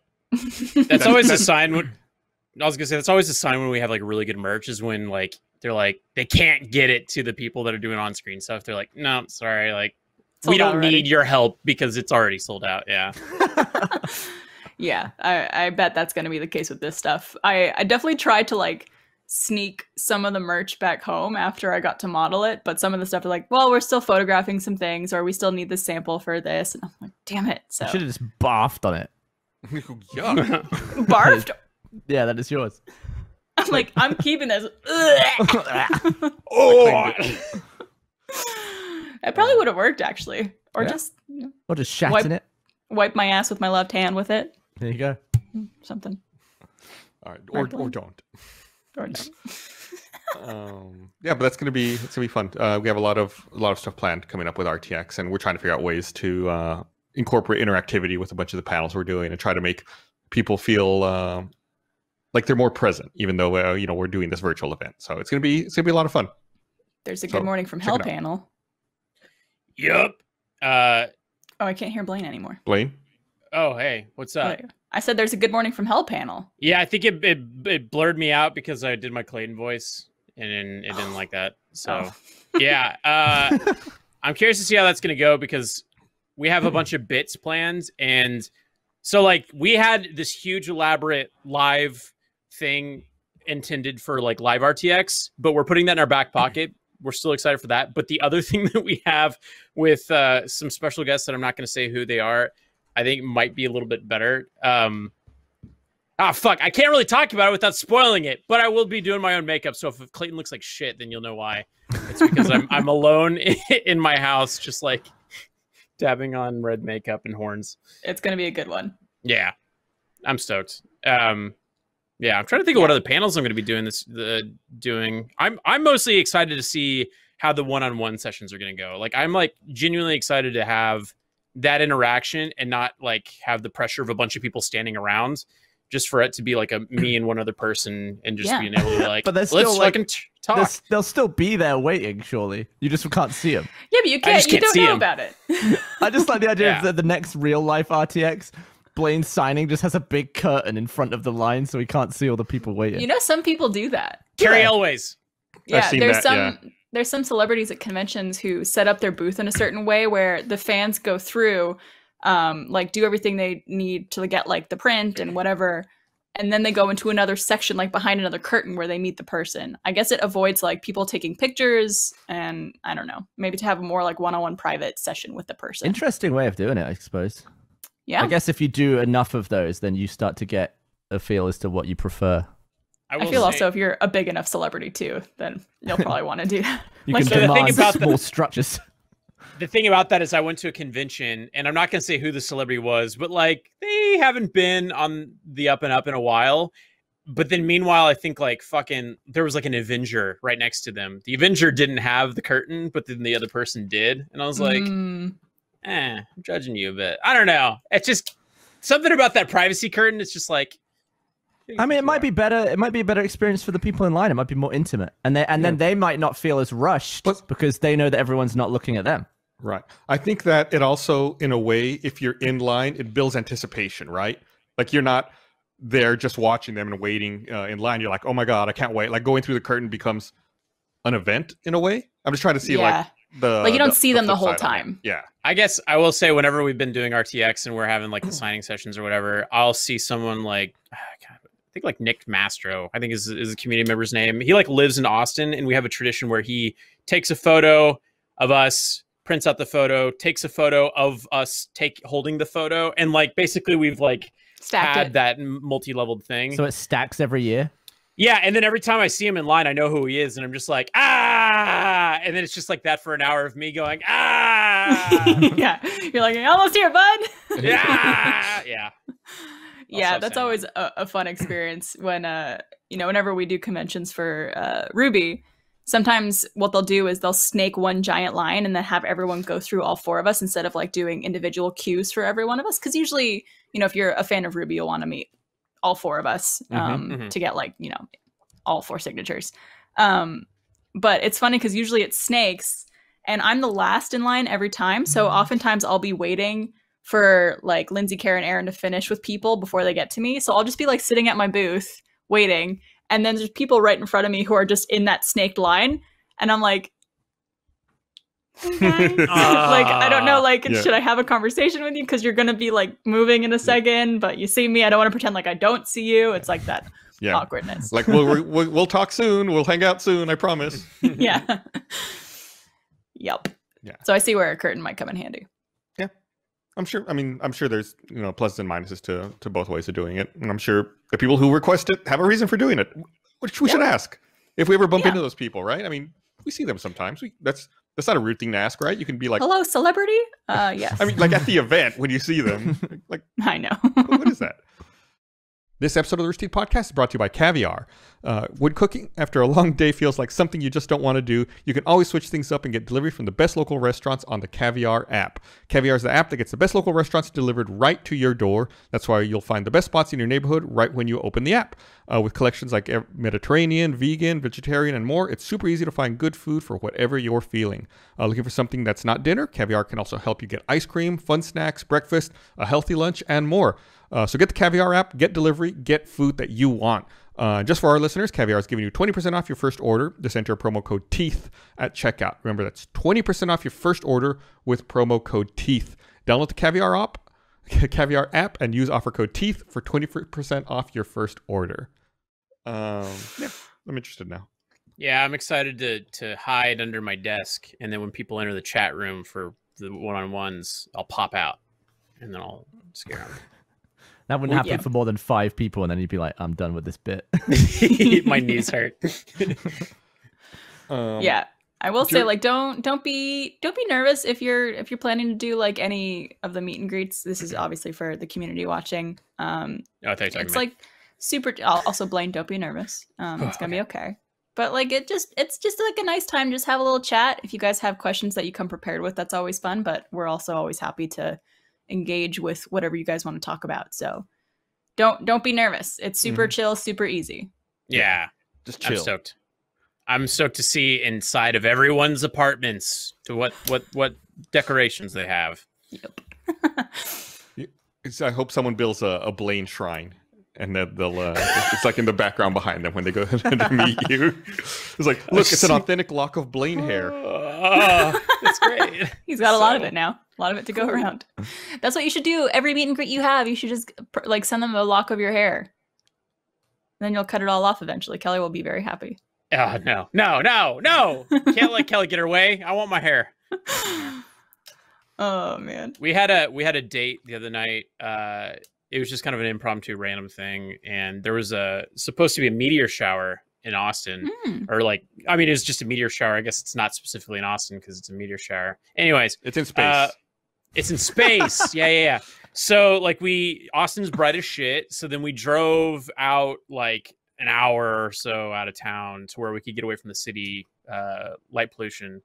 That's always a sign when I was gonna say that's always a sign when we have like really good merch is when like they're like they can't get it to the people that are doing on screen stuff. They're like, no, sorry, like we Sold out don't already. need your help because it's already sold out. Yeah. Yeah, I bet that's going to be the case with this stuff. I definitely tried to like sneak some of the merch back home after I got to model it, but some of the stuff are like, well, we're still photographing some things, or we still need this sample for this, and I'm like, damn it. So I should have just barfed on it. Yeah. barfed. Yeah, that is yours. I'm like, I'm keeping this. Oh. It probably would have worked actually, or Yeah. just Or just shat Wipe- in it. wipe my ass with my left hand with it, There you go. something. All right, or don't. Or no. Yeah, but it's gonna be fun. We have a lot of stuff planned coming up with RTX, and we're trying to figure out ways to incorporate interactivity with a bunch of the panels we're doing, and try to make people feel like they're more present, even though we're doing this virtual event. So it's gonna be a lot of fun. There's a So, Good Morning from check Hell it out. panel. Yup. Oh, I can't hear Blaine anymore. Blaine, Oh, hey, what's up? Oh, there you go. I said there's a Good Morning from Hell panel. Yeah, I think it blurred me out because I did my Clayton voice and it didn't like that. So yeah, I'm curious to see how that's gonna go because we have a bunch of bits planned, and so like we had this huge elaborate live thing intended for like live RTX, but we're putting that in our back pocket. We're still excited for that. But the other thing that we have with some special guests that I'm not going to say who they are, I think might be a little bit better. Fuck, I can't really talk about it without spoiling it, but I will be doing my own makeup. So if Clayton looks like shit, then you'll know why. It's because I'm alone in my house, just like dabbing on red makeup and horns. It's going to be a good one. Yeah, I'm stoked. Yeah, I'm trying to think of what other panels I'm going to be doing. I'm mostly excited to see how the one-on-one sessions are going to go. Like, I'm like genuinely excited to have that interaction and not like have the pressure of a bunch of people standing around, just for it to be like me and one other person and just Yeah. being able to like, But there's let's still, like, fucking talk. They'll still be there waiting, surely. You just can't see them. Yeah, but you just can't. You can't see don't know 'em. about it. I just like the idea Yeah. of the next real life RTX. Blaine signing just has a big curtain in front of the line, so he can't see all the people waiting. You know, some people do that. Carrie Elways. Yeah, seen there's that, some yeah. there's some celebrities at conventions who set up their booth in a certain way where the fans go through, like do everything they need to get like the print and whatever, and then they go into another section like behind another curtain where they meet the person. I guess it avoids like people taking pictures and I don't know, maybe to have a more like one-on-one private session with the person. Interesting way of doing it, I suppose. Yeah. I guess if you do enough of those, then you start to get a feel as to what you prefer. I will feel say- also if you're a big enough celebrity too, then you'll probably want to do that. You Like, can so the thing demand about the- small structures. The thing about that is I went to a convention, and I'm not going to say who the celebrity was, but like they haven't been on the up and up in a while. But then meanwhile, I think like fucking there was like an Avenger right next to them. The Avenger didn't have the curtain, but then the other person did. And I was like, I'm judging you a bit. I don't know. It's just something about that privacy curtain. It's just like, I mean, it might be better. It might be a better experience for the people in line. It might be more intimate, and then they might not feel as rushed because they know that everyone's not looking at them. Right. I think that it also, in a way, if you're in line, it builds anticipation, right? Like you're not there just watching them and waiting in line. You're like, oh my God, I can't wait. Like going through the curtain becomes an event in a way. I'm just trying to see like the like you don't see them the flip whole side of it. time. Yeah. I guess I will say whenever we've been doing RTX and we're having like the signing sessions or whatever, I'll see someone like, God, I think like Nick Mastro, I think is a community member's name. He like lives in Austin, and we have a tradition where he takes a photo of us, prints out the photo, takes a photo of us holding the photo, and like basically we've like Stacked had it. that multi-leveled thing. So it stacks every year. Yeah, and then every time I see him in line, I know who he is, and I'm just like, ah! And then it's just like that for an hour of me going, ah! Yeah, you're like almost here, bud. yeah! Yeah. Yeah, Also that's same. always a fun experience when whenever we do conventions for Ruby, sometimes what they'll do is they'll snake one giant line and then have everyone go through all four of us instead of like doing individual queues for every one of us, because usually, if you're a fan of Ruby, you'll want to meet all four of us to get like, all four signatures. But it's funny because usually it snakes and I'm the last in line every time, so oftentimes I'll be waiting for like Lindsay, Karen, Aaron to finish with people before they get to me. So I'll just be like sitting at my booth waiting, and then there's people right in front of me who are just in that snaked line, and I'm like, hey guys. Like I don't know, like should I have a conversation with you because you're gonna be like moving in a second, but you see me. I don't want to pretend like I don't see you. It's like that awkwardness. Like we'll talk soon. We'll hang out soon. I promise. Yeah. Yep. Yeah. So I see where a curtain might come in handy. I'm sure. I mean, I'm sure there's pluses and minuses to both ways of doing it, and I'm sure the people who request it have a reason for doing it, which we should ask if we ever bump into those people, right? I mean, we see them sometimes. That's not a rude thing to ask, right? You can be like, "Hello, celebrity." Yes. I mean, like at the event when you see them, like I know. what is that? This episode of the Rooster Teeth Podcast is brought to you by Caviar. When cooking after a long day feels like something you just don't want to do, you can always switch things up and get delivery from the best local restaurants on the Caviar app. Caviar is the app that gets the best local restaurants delivered right to your door. That's why you'll find the best spots in your neighborhood right when you open the app. With collections like Mediterranean, vegan, vegetarian, and more, it's super easy to find good food for whatever you're feeling. Looking for something that's not dinner? Caviar can also help you get ice cream, fun snacks, breakfast, a healthy lunch, and more. So get the Caviar app, get delivery, get food that you want. Just for our listeners, Caviar is giving you 20% off your first order. Just enter promo code TEETH at checkout. Remember, that's 20% off your first order with promo code TEETH. Download the Caviar app and use offer code TEETH for 20% off your first order. Yeah, I'm interested now. Yeah, I'm excited to hide under my desk, and then when people enter the chat room for the one-on-ones, I'll pop out, and then I'll scare them. That wouldn't happen for more than 5 people, and then you'd be like, "I'm done with this bit." My knees hurt. Yeah, I will say, like, don't be nervous if you're planning to do like any of the meet and greets. This is obviously for the community watching. It's like super. Also, Blaine, don't be nervous. It's gonna be okay. But like, it's just like a nice time. Just have a little chat. If you guys have questions that you come prepared with, that's always fun. But we're also always happy to engage with whatever you guys want to talk about. So don't be nervous. It's super chill, super easy. Yeah, just chill. I'm stoked. I'm stoked to see inside of everyone's apartments to what decorations they have. Yep. I hope someone builds a Blaine shrine, and that they'll. It's like in the background behind them when they go to meet you. It's like, look, it's an authentic lock of Blaine hair. Oh, that's great. He's got a lot of it now. A lot of it to go around. That's what you should do. Every meet and greet you have, you should just like send them a lock of your hair. Then you'll cut it all off eventually. Kelly will be very happy. Oh no! Can't let Kelly get her way. I want my hair. Oh man. We had a date the other night. It was just kind of an impromptu random thing, and there was supposed to be a meteor shower in Austin. Or like, I mean, it was just a meteor shower. I guess it's not specifically in Austin because it's a meteor shower. Anyways, It's in space. it's in space. Yeah. So like Austin's bright as shit. So then we drove out like an hour or so out of town to where we could get away from the city light pollution.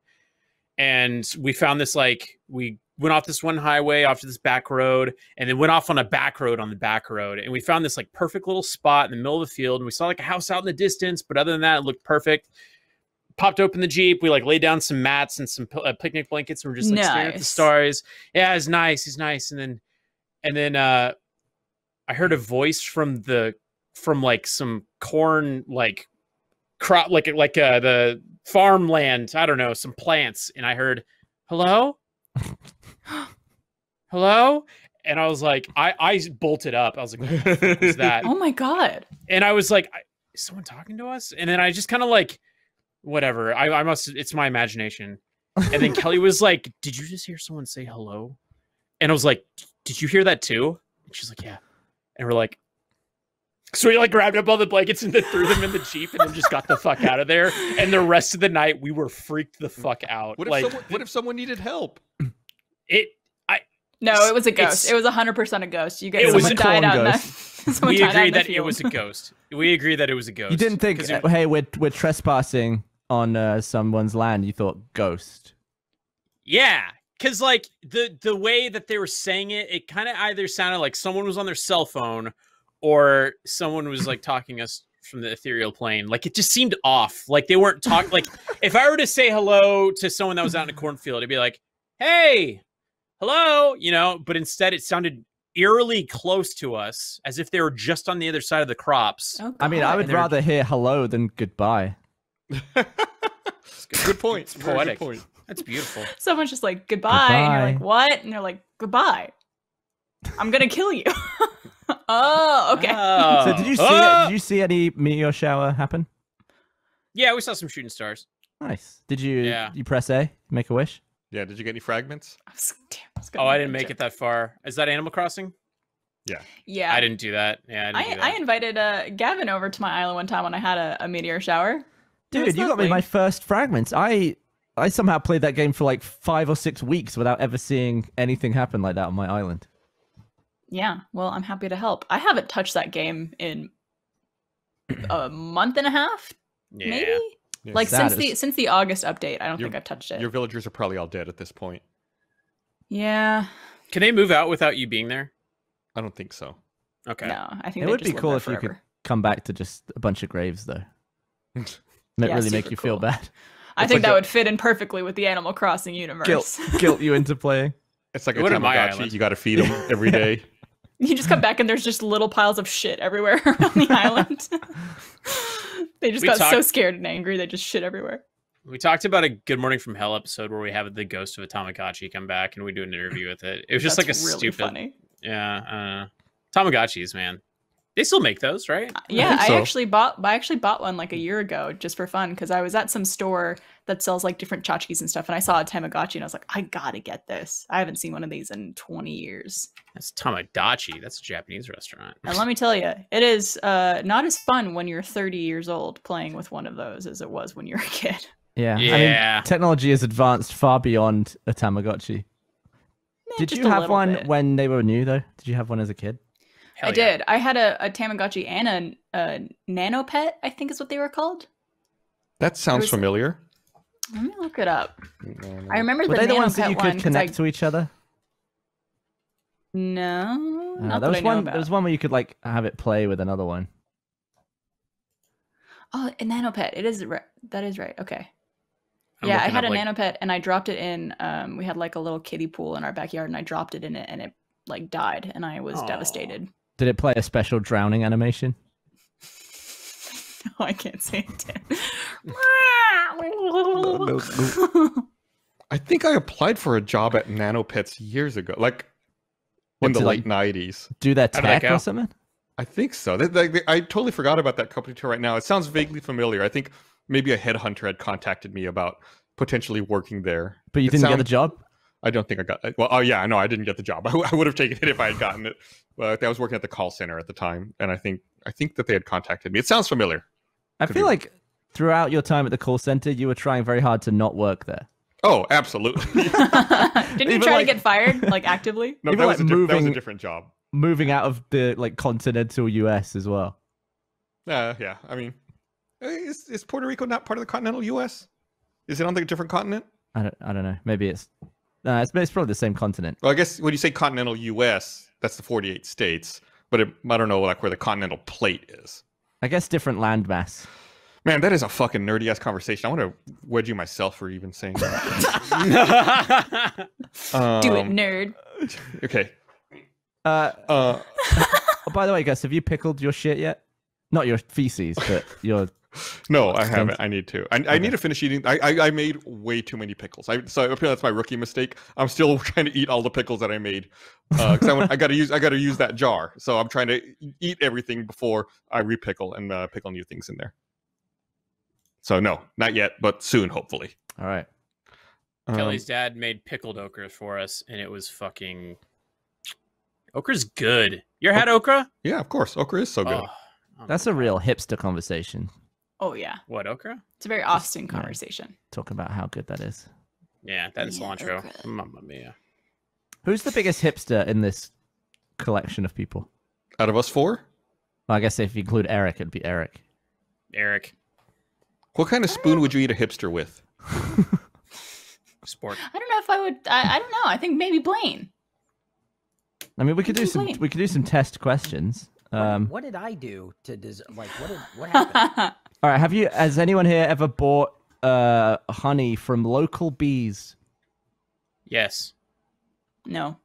And we found this, like, we went off this one highway off to this back road, and then went off on a back road on the back road. And we found this like perfect little spot in the middle of the field. And we saw like a house out in the distance, but other than that, it looked perfect. Popped open the Jeep. We like laid down some mats and some picnic blankets, and we're just like staring at the stars. Yeah, it's nice. It's nice. And then I heard a voice from like some corn, like crop, like the farmland. I don't know, some plants. And I heard, hello? Hello? And I was like, I bolted up. I was like, what the fuck was that? Oh my God. And I was like, is someone talking to us? And then I just kind of like, whatever. I must, it's my imagination. And then Kelly was like, did you just hear someone say hello? And I was like, did you hear that too? And she's like, yeah. And we're like, so we like grabbed up all the blankets and then threw them in the Jeep and then just got the fuck out of there. And the rest of the night we were freaked the fuck out. What if someone needed help? No, it was a ghost. It was 100% a ghost. You guys, It was someone a died corn out in ghost. the. We agreed that it was a ghost. We agreed that it was a ghost. You didn't think, 'Cause it- hey, we're trespassing on someone's land. You thought ghost. Yeah, because like the way that they were saying it, it kind of either sounded like someone was on their cell phone or someone was like talking us from the ethereal plane. Like it just seemed off. Like they weren't talking. Like if I were to say hello to someone that was out in a cornfield, it'd be like, "Hey, hello," you know. But instead, it sounded eerily close to us, as if they were just on the other side of the crops. Oh, I mean, I would they're- rather hear hello than goodbye. Good point. It's Very poetic. good point. That's beautiful. Someone's just like goodbye, and you're like, Goodbye. what? And they're like, goodbye. I'm gonna kill you. Oh, okay. Oh. So did you see Oh! did you see any meteor shower happen? Yeah, we saw some shooting stars. Nice. Did you Yeah. you press A, make a wish? Yeah. Did you get any fragments? Oh, I didn't make it that far. Is that Animal Crossing? Yeah, I didn't do that. Yeah, I didn't do that. I invited Gavin over to my island one time when I had a meteor shower. It Dude, was you got me lovely. my first fragments. I somehow played that game for like 5 or 6 weeks without ever seeing anything happen like that on my island. Yeah, well, I'm happy to help. I haven't touched that game in a month and a half, Yeah. maybe. Yeah. Like Sad since the August update, I don't Your- think I've touched it. Your villagers are probably all dead at this point. Yeah, Can they move out without you being there? I don't think so. Okay. no, I think It they would just be live cool there if you could forever. come back to just a bunch of graves though. That Yeah, really make super you feel cool. bad. I It's think like that a- would fit in perfectly with the Animal Crossing universe. Guilt you into playing. It's like It a wouldn't my Tamagotchi. island. You got to feed them every day. You just come back and there's just little piles of shit everywhere around the island. They just We got so talked- scared and angry they just shit everywhere. We talked about a Good Morning from Hell episode where we have the ghost of a Tamagotchi come back and we do an interview with it. It was just That's like a really stupid. funny. Yeah. Tamagotchis, man. They still make those, right? Yeah, think I so. actually bought one like a year ago just for fun because I was at some store that sells like different tchotchkes and stuff, and I saw a Tamagotchi and I was like, I gotta get this. I haven't seen one of these in 20 years. That's Tamagotchi. That's a Japanese restaurant. And let me tell you, it is not as fun when you're 30 years old playing with one of those as it was when you were a kid. Yeah. I Yeah. mean, technology has advanced far beyond a Tamagotchi. Did just you a have little one bit. when they were new though? Did you have one as a kid? Hell I yeah. did. I had a Tamagotchi and a Nano Pet, I think is what they were called. That sounds was- familiar. Let me look it up. I remember Were the they the Nano ones that Pet you one could 'cause connect to each other? No, not there that I was know one. about. There was one where you could like have it play with another one. Oh, a nanopet. It is that is right. Okay. I'm Yeah, I looking had a up, like- nanopet and I dropped it in. We had like a little kiddie pool in our backyard, and I dropped it in it, and it like died, and I was Aw. devastated. Did it play a special drowning animation? No, I can't say it. I think I applied for a job at NanoPets years ago, like in What's the it late like? 90s. Do their How'd that tech go? or something? I think so. I totally forgot about that company till right now. It sounds vaguely familiar. I think maybe a headhunter had contacted me about potentially working there. But you It didn't get the sounds- job? I don't think I got. Well, oh yeah, no, I didn't get the job. I would have taken it if I had gotten it. But I was working at the call center at the time, and I think that they had contacted me. It sounds familiar. I Could feel be. like throughout your time at the call center, you were trying very hard to not work there. Oh, absolutely. Didn't you Even try like- to get fired, like actively? No, Even that was, like that was a moving- different job. Moving out of the like continental US as well. Yeah. I mean, is Puerto Rico not part of the continental U.S.? Is it on a different continent? I don't know. Maybe it's probably the same continent. Well, I guess when you say continental U.S., that's the 48 states. But I don't know like where the continental plate is. I guess different landmass. Man, that is a fucking nerdy ass conversation. I want to wedge you myself for even saying that. Do it, nerd. Okay. Oh, by the way, Gus, have you pickled your shit yet? Not your feces, but your. No, I haven't. I need to. I need to finish eating. I made way too many pickles. So apparently that's my rookie mistake. I'm still trying to eat all the pickles that I made because I got to use that jar. So I'm trying to eat everything before I repickle and pickle new things in there. So no, not yet, but soon, hopefully. All right. Kelly's dad made pickled okra for us, and it was fucking. Okra's good. You ever had okra? Yeah, of course. Okra is so good. Oh, That's a real hipster conversation. Oh yeah, what, okra? it's a very Austin conversation. Talking about how good that is. Yeah, that is Yeah, cilantro. okra. Mamma mia. Who's the biggest hipster in this collection of people? Out of us four, Well, I guess if you include Eric, it'd be Eric. Eric. what kind of spoon would you eat a hipster with? Sport. I don't know if I would. I don't know. I think maybe Blaine. I mean, we could do some. Complain. We could do some test questions. What did I do to what happened? All right. Has anyone here ever bought honey from local bees? Yes. No.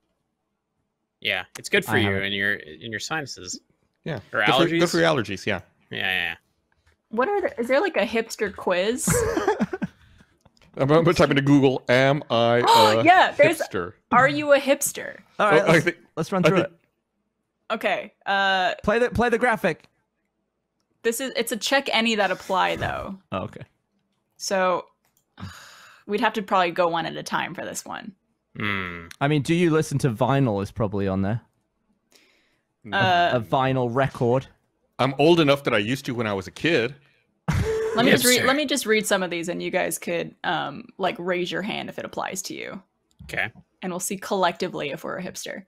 Yeah, it's good for I you haven't. and your sinuses. Yeah. Or Good allergies? for your allergies, yeah. Yeah. What are is there like a hipster quiz? I'm going to type into Google, am I a Yeah, there's- hipster? Are you a hipster? All right. Oh, I Let's, think- let's run I through think- it. Okay. Play the graphic. It's a check any that apply though. Oh, okay. So we'd have to probably go one at a time for this one. Hmm. I mean, do you listen to vinyl? Is probably on there. A vinyl record. I'm old enough that I used to when I was a kid. Let me just Hipster. read. Let me just read some of these, and you guys could like raise your hand if it applies to you, Okay. and we'll see collectively if we're a hipster.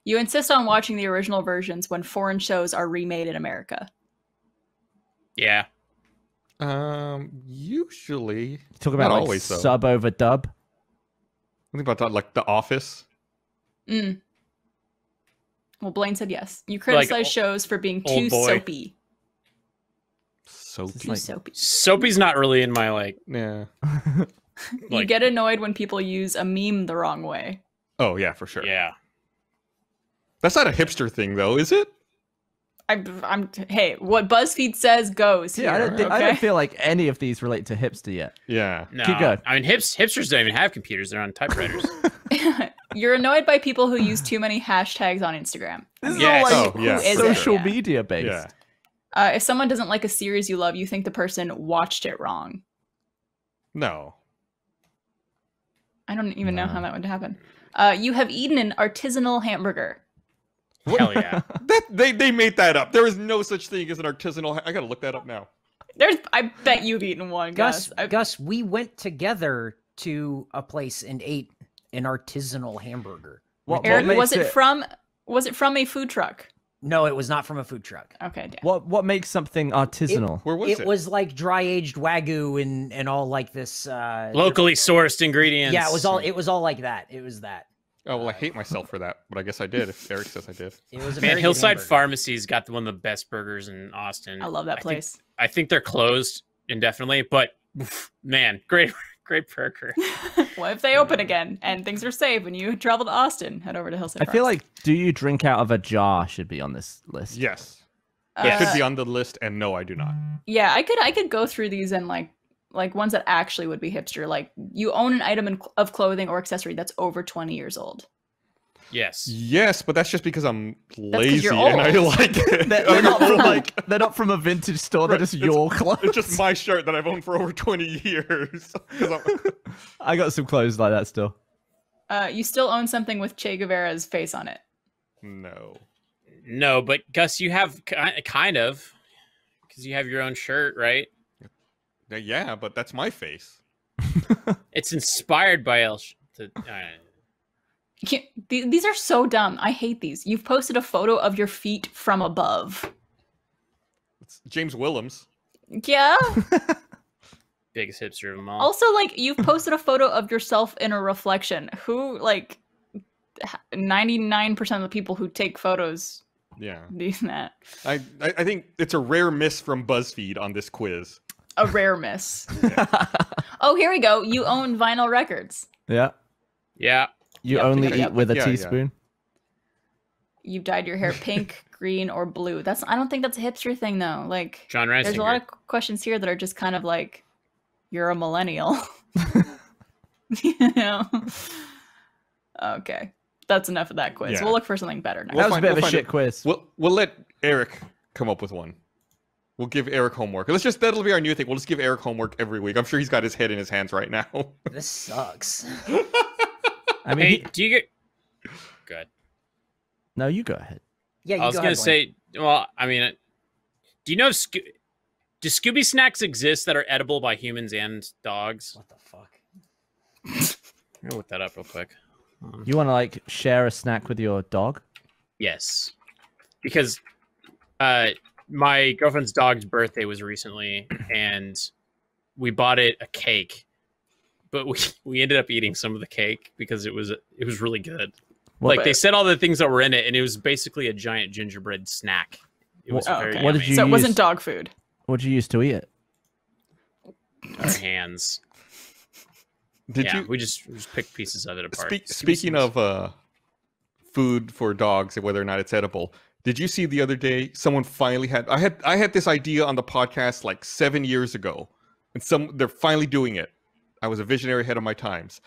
You insist on watching the original versions when foreign shows are remade in America. Yeah. Usually, Talk about Not like always, though. sub over dub. think about that, like The Office. Mm. Well, Blaine said yes. You Like criticize shows for being too Old Boy. soapy. Soapy. Too like- soapy. Soapy's not really in my like. Yeah. You Like- get annoyed when people use a meme the wrong way. Oh yeah, for sure. Yeah. That's not a hipster thing, though, is it? Hey, what BuzzFeed says goes. Yeah, I here, don't. Think, I okay? don't feel like any of these relate to hipster yet. Yeah. No. Keep going. I mean, hipsters don't even have computers; they're on typewriters. You're annoyed by people who use too many hashtags on Instagram. This is Yes. all like Oh, yeah, is for it? social Yeah. media based. Yeah. If someone doesn't like a series you love, you think the person watched it wrong. No. I don't even know No. how that would happen. You have eaten an artisanal hamburger. Hell yeah. That they made that up. There is no such thing as an artisanal. I gotta look that up now. I bet you've eaten one, Gus. Gus, we went together to a place and ate an artisanal hamburger. What, Eric, what was makes it from a food truck? No, it was not from a food truck. Okay, damn. What makes something artisanal? Where was it? It was like dry aged wagyu and all like this. Locally sourced ingredients. Yeah, it was all like that. It was that. Oh well, I hate myself for that, but I guess I did. If Eric says I did. It was a Man, very good Hillside hamburger. Pharmacy's got one of the best burgers in Austin. I love that think- place. I think they're closed indefinitely, but man, great burger. What if they open again and things are safe and you travel to Austin? Head over to Hillside. I feel Farms. like "Do you drink out of a jar" should be on this list. Yes, Yes. it should be on the list, and no, I do not. Yeah, I could go through these and like ones that actually would be hipster. Like you own an item of clothing or accessory that's over 20 years old. Yes. Yes, but that's just because I'm 'cause lazy you're and I old. like it. They're not from like they're not from a vintage store. They're Right, just your clothes. It's just my shirt that I've owned for over 20 years. 'Cause I'm- I got some clothes like that still. You still own something with Che Guevara's face on it. No. No, but Gus, you have kind of, because you have your own shirt, right? Yeah, but that's my face. It's inspired by These are so dumb. I hate these. You've posted a photo of your feet from above. It's James Willems. Yeah. biggest hipster of them all. Also, like, you've posted a photo of yourself in a reflection. Who, like, 99% of the people who take photos Yeah. do that. I think it's a rare miss from BuzzFeed on this quiz. A rare miss. Oh, here we go. You own vinyl records. Yeah. Yeah. You Yep, only yep, eat yep. with a Yeah, yeah. teaspoon. You've dyed your hair pink, green, or blue. I don't think that's a hipster thing, though. Like, John Reisinger. there's a lot of questions here that are just kind of like, you're a millennial. You know? Okay. That's enough of that quiz. Yeah. We'll look for something better next. We'll That was a find- bit of we'll a find shit it. quiz. We'll let Eric come up with one. We'll give Eric homework. That'll be our new thing. We'll just give Eric homework every week. I'm sure he's got his head in his hands right now. This sucks. I mean, Hey, do you get? Good. no, you go ahead. Yeah, you I was go gonna ahead, Blaine. say. Well, I mean, do you know? Do Scooby snacks exist that are edible by humans and dogs? What the fuck? I'm gonna look that up real quick. You want to like share a snack with your dog? Yes, because my girlfriend's dog's birthday was recently, and we bought it a cake, but we ended up eating some of the cake because it was really good. What- Like they said all the things that were in it, and it was basically a giant gingerbread snack. It was Oh, very okay. What did yummy. you So it wasn't use- dog food. What'd you use to eat it? Our hands. Did Yeah, you we just picked pieces of it apart. speaking of food for dogs and whether or not it's edible? Did you see the other day someone finally had I had this idea on the podcast like 7 years ago, and they're finally doing it. I was a visionary ahead of my times.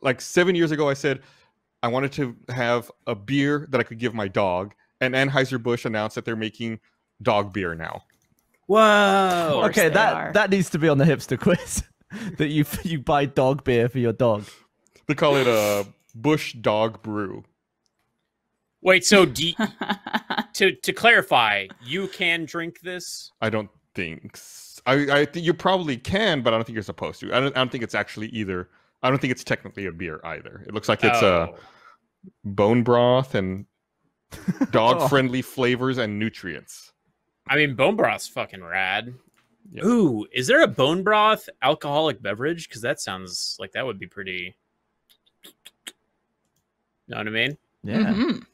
Like 7 years ago, I said I wanted to have a beer that I could give my dog, and Anheuser-Busch announced that they're making dog beer now. Whoa. course Okay, they that are. that needs to be on the hipster quiz. That you buy dog beer for your dog. They call it a Bush Dog Brew. Wait, so to clarify, you can drink this? I don't think. I think you probably can, but I don't think you're supposed to. I don't think it's actually either. I don't think it's technically a beer either. It looks like it's Oh. bone broth and dog-friendly flavors and nutrients. I mean, bone broth's fucking rad. Yeah. Ooh, is there a bone broth alcoholic beverage? Because that sounds like that would be pretty. Know what I mean? Yeah. Mhm.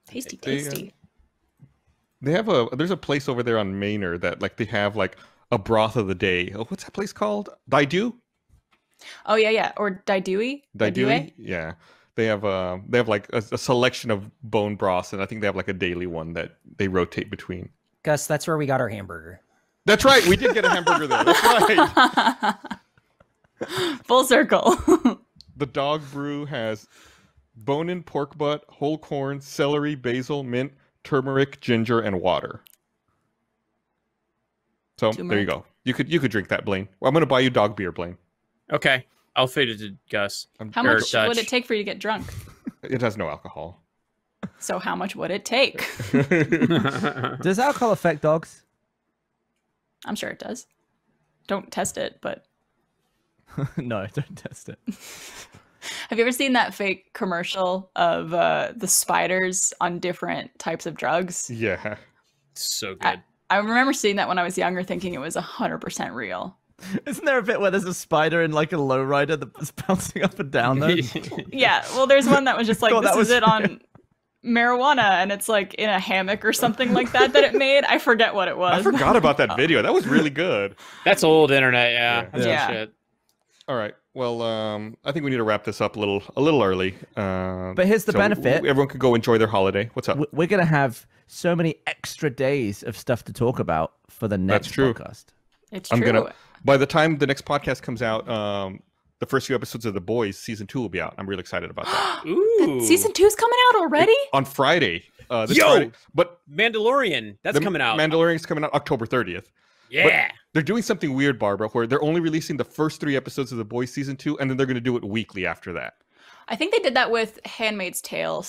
Tasty, They, tasty. They have there's a place over there on Manor that like they have like a broth of the day. Oh, what's that place called? Daidu? Oh yeah, yeah. Or Daidui. Daidui? Yeah. They have like a selection of bone broths, and I think they have like a daily one that they rotate between. Gus, that's where we got our hamburger. That's right. We did get a hamburger there. That's right. Full circle. The dog brew has bone-in pork butt, whole corn, celery, basil, mint, turmeric, ginger, and water. So there you Turmeric. go. You could drink that, Blaine. Well, I'm gonna buy you dog beer, Blaine. Okay, I'll feed it to Gus. How Or much Dutch. would it take for you to get drunk? It has no alcohol. So how much would it take? Does alcohol affect dogs? I'm sure it does. Don't test it, but No, don't test it. have you ever seen that fake commercial of the spiders on different types of drugs? Yeah. So good. I remember seeing that when I was younger, thinking it was 100% real. Isn't there a bit where there's a spider in like a lowrider that's bouncing up and down there? Yeah, well, there's one that was just like, Thought this that is was- it on marijuana, and it's like in a hammock or something like that it made. I forget what it was. I forgot about that video. That was really good. That's old internet. Yeah. That's Yeah. good shit. All right. Well, I think we need to wrap this up a little early. But here's the so benefit. everyone could go enjoy their holiday. What's up? We're going to have so many extra days of stuff to talk about for the next true. podcast. It's I'm true. gonna. By the time the next podcast comes out, the first few episodes of The Boys season 2 will be out. I'm really excited about that. Ooh. Season 2's coming out already? On Friday. This Yo! Friday. But Mandalorian. That's the coming out. Mandalorian's coming out October 30th. Yeah. They're doing something weird, Barbara, where they're only releasing the first 3 episodes of The Boys season 2, and then they're going to do it weekly after that. I think they did that with Handmaid's Tale.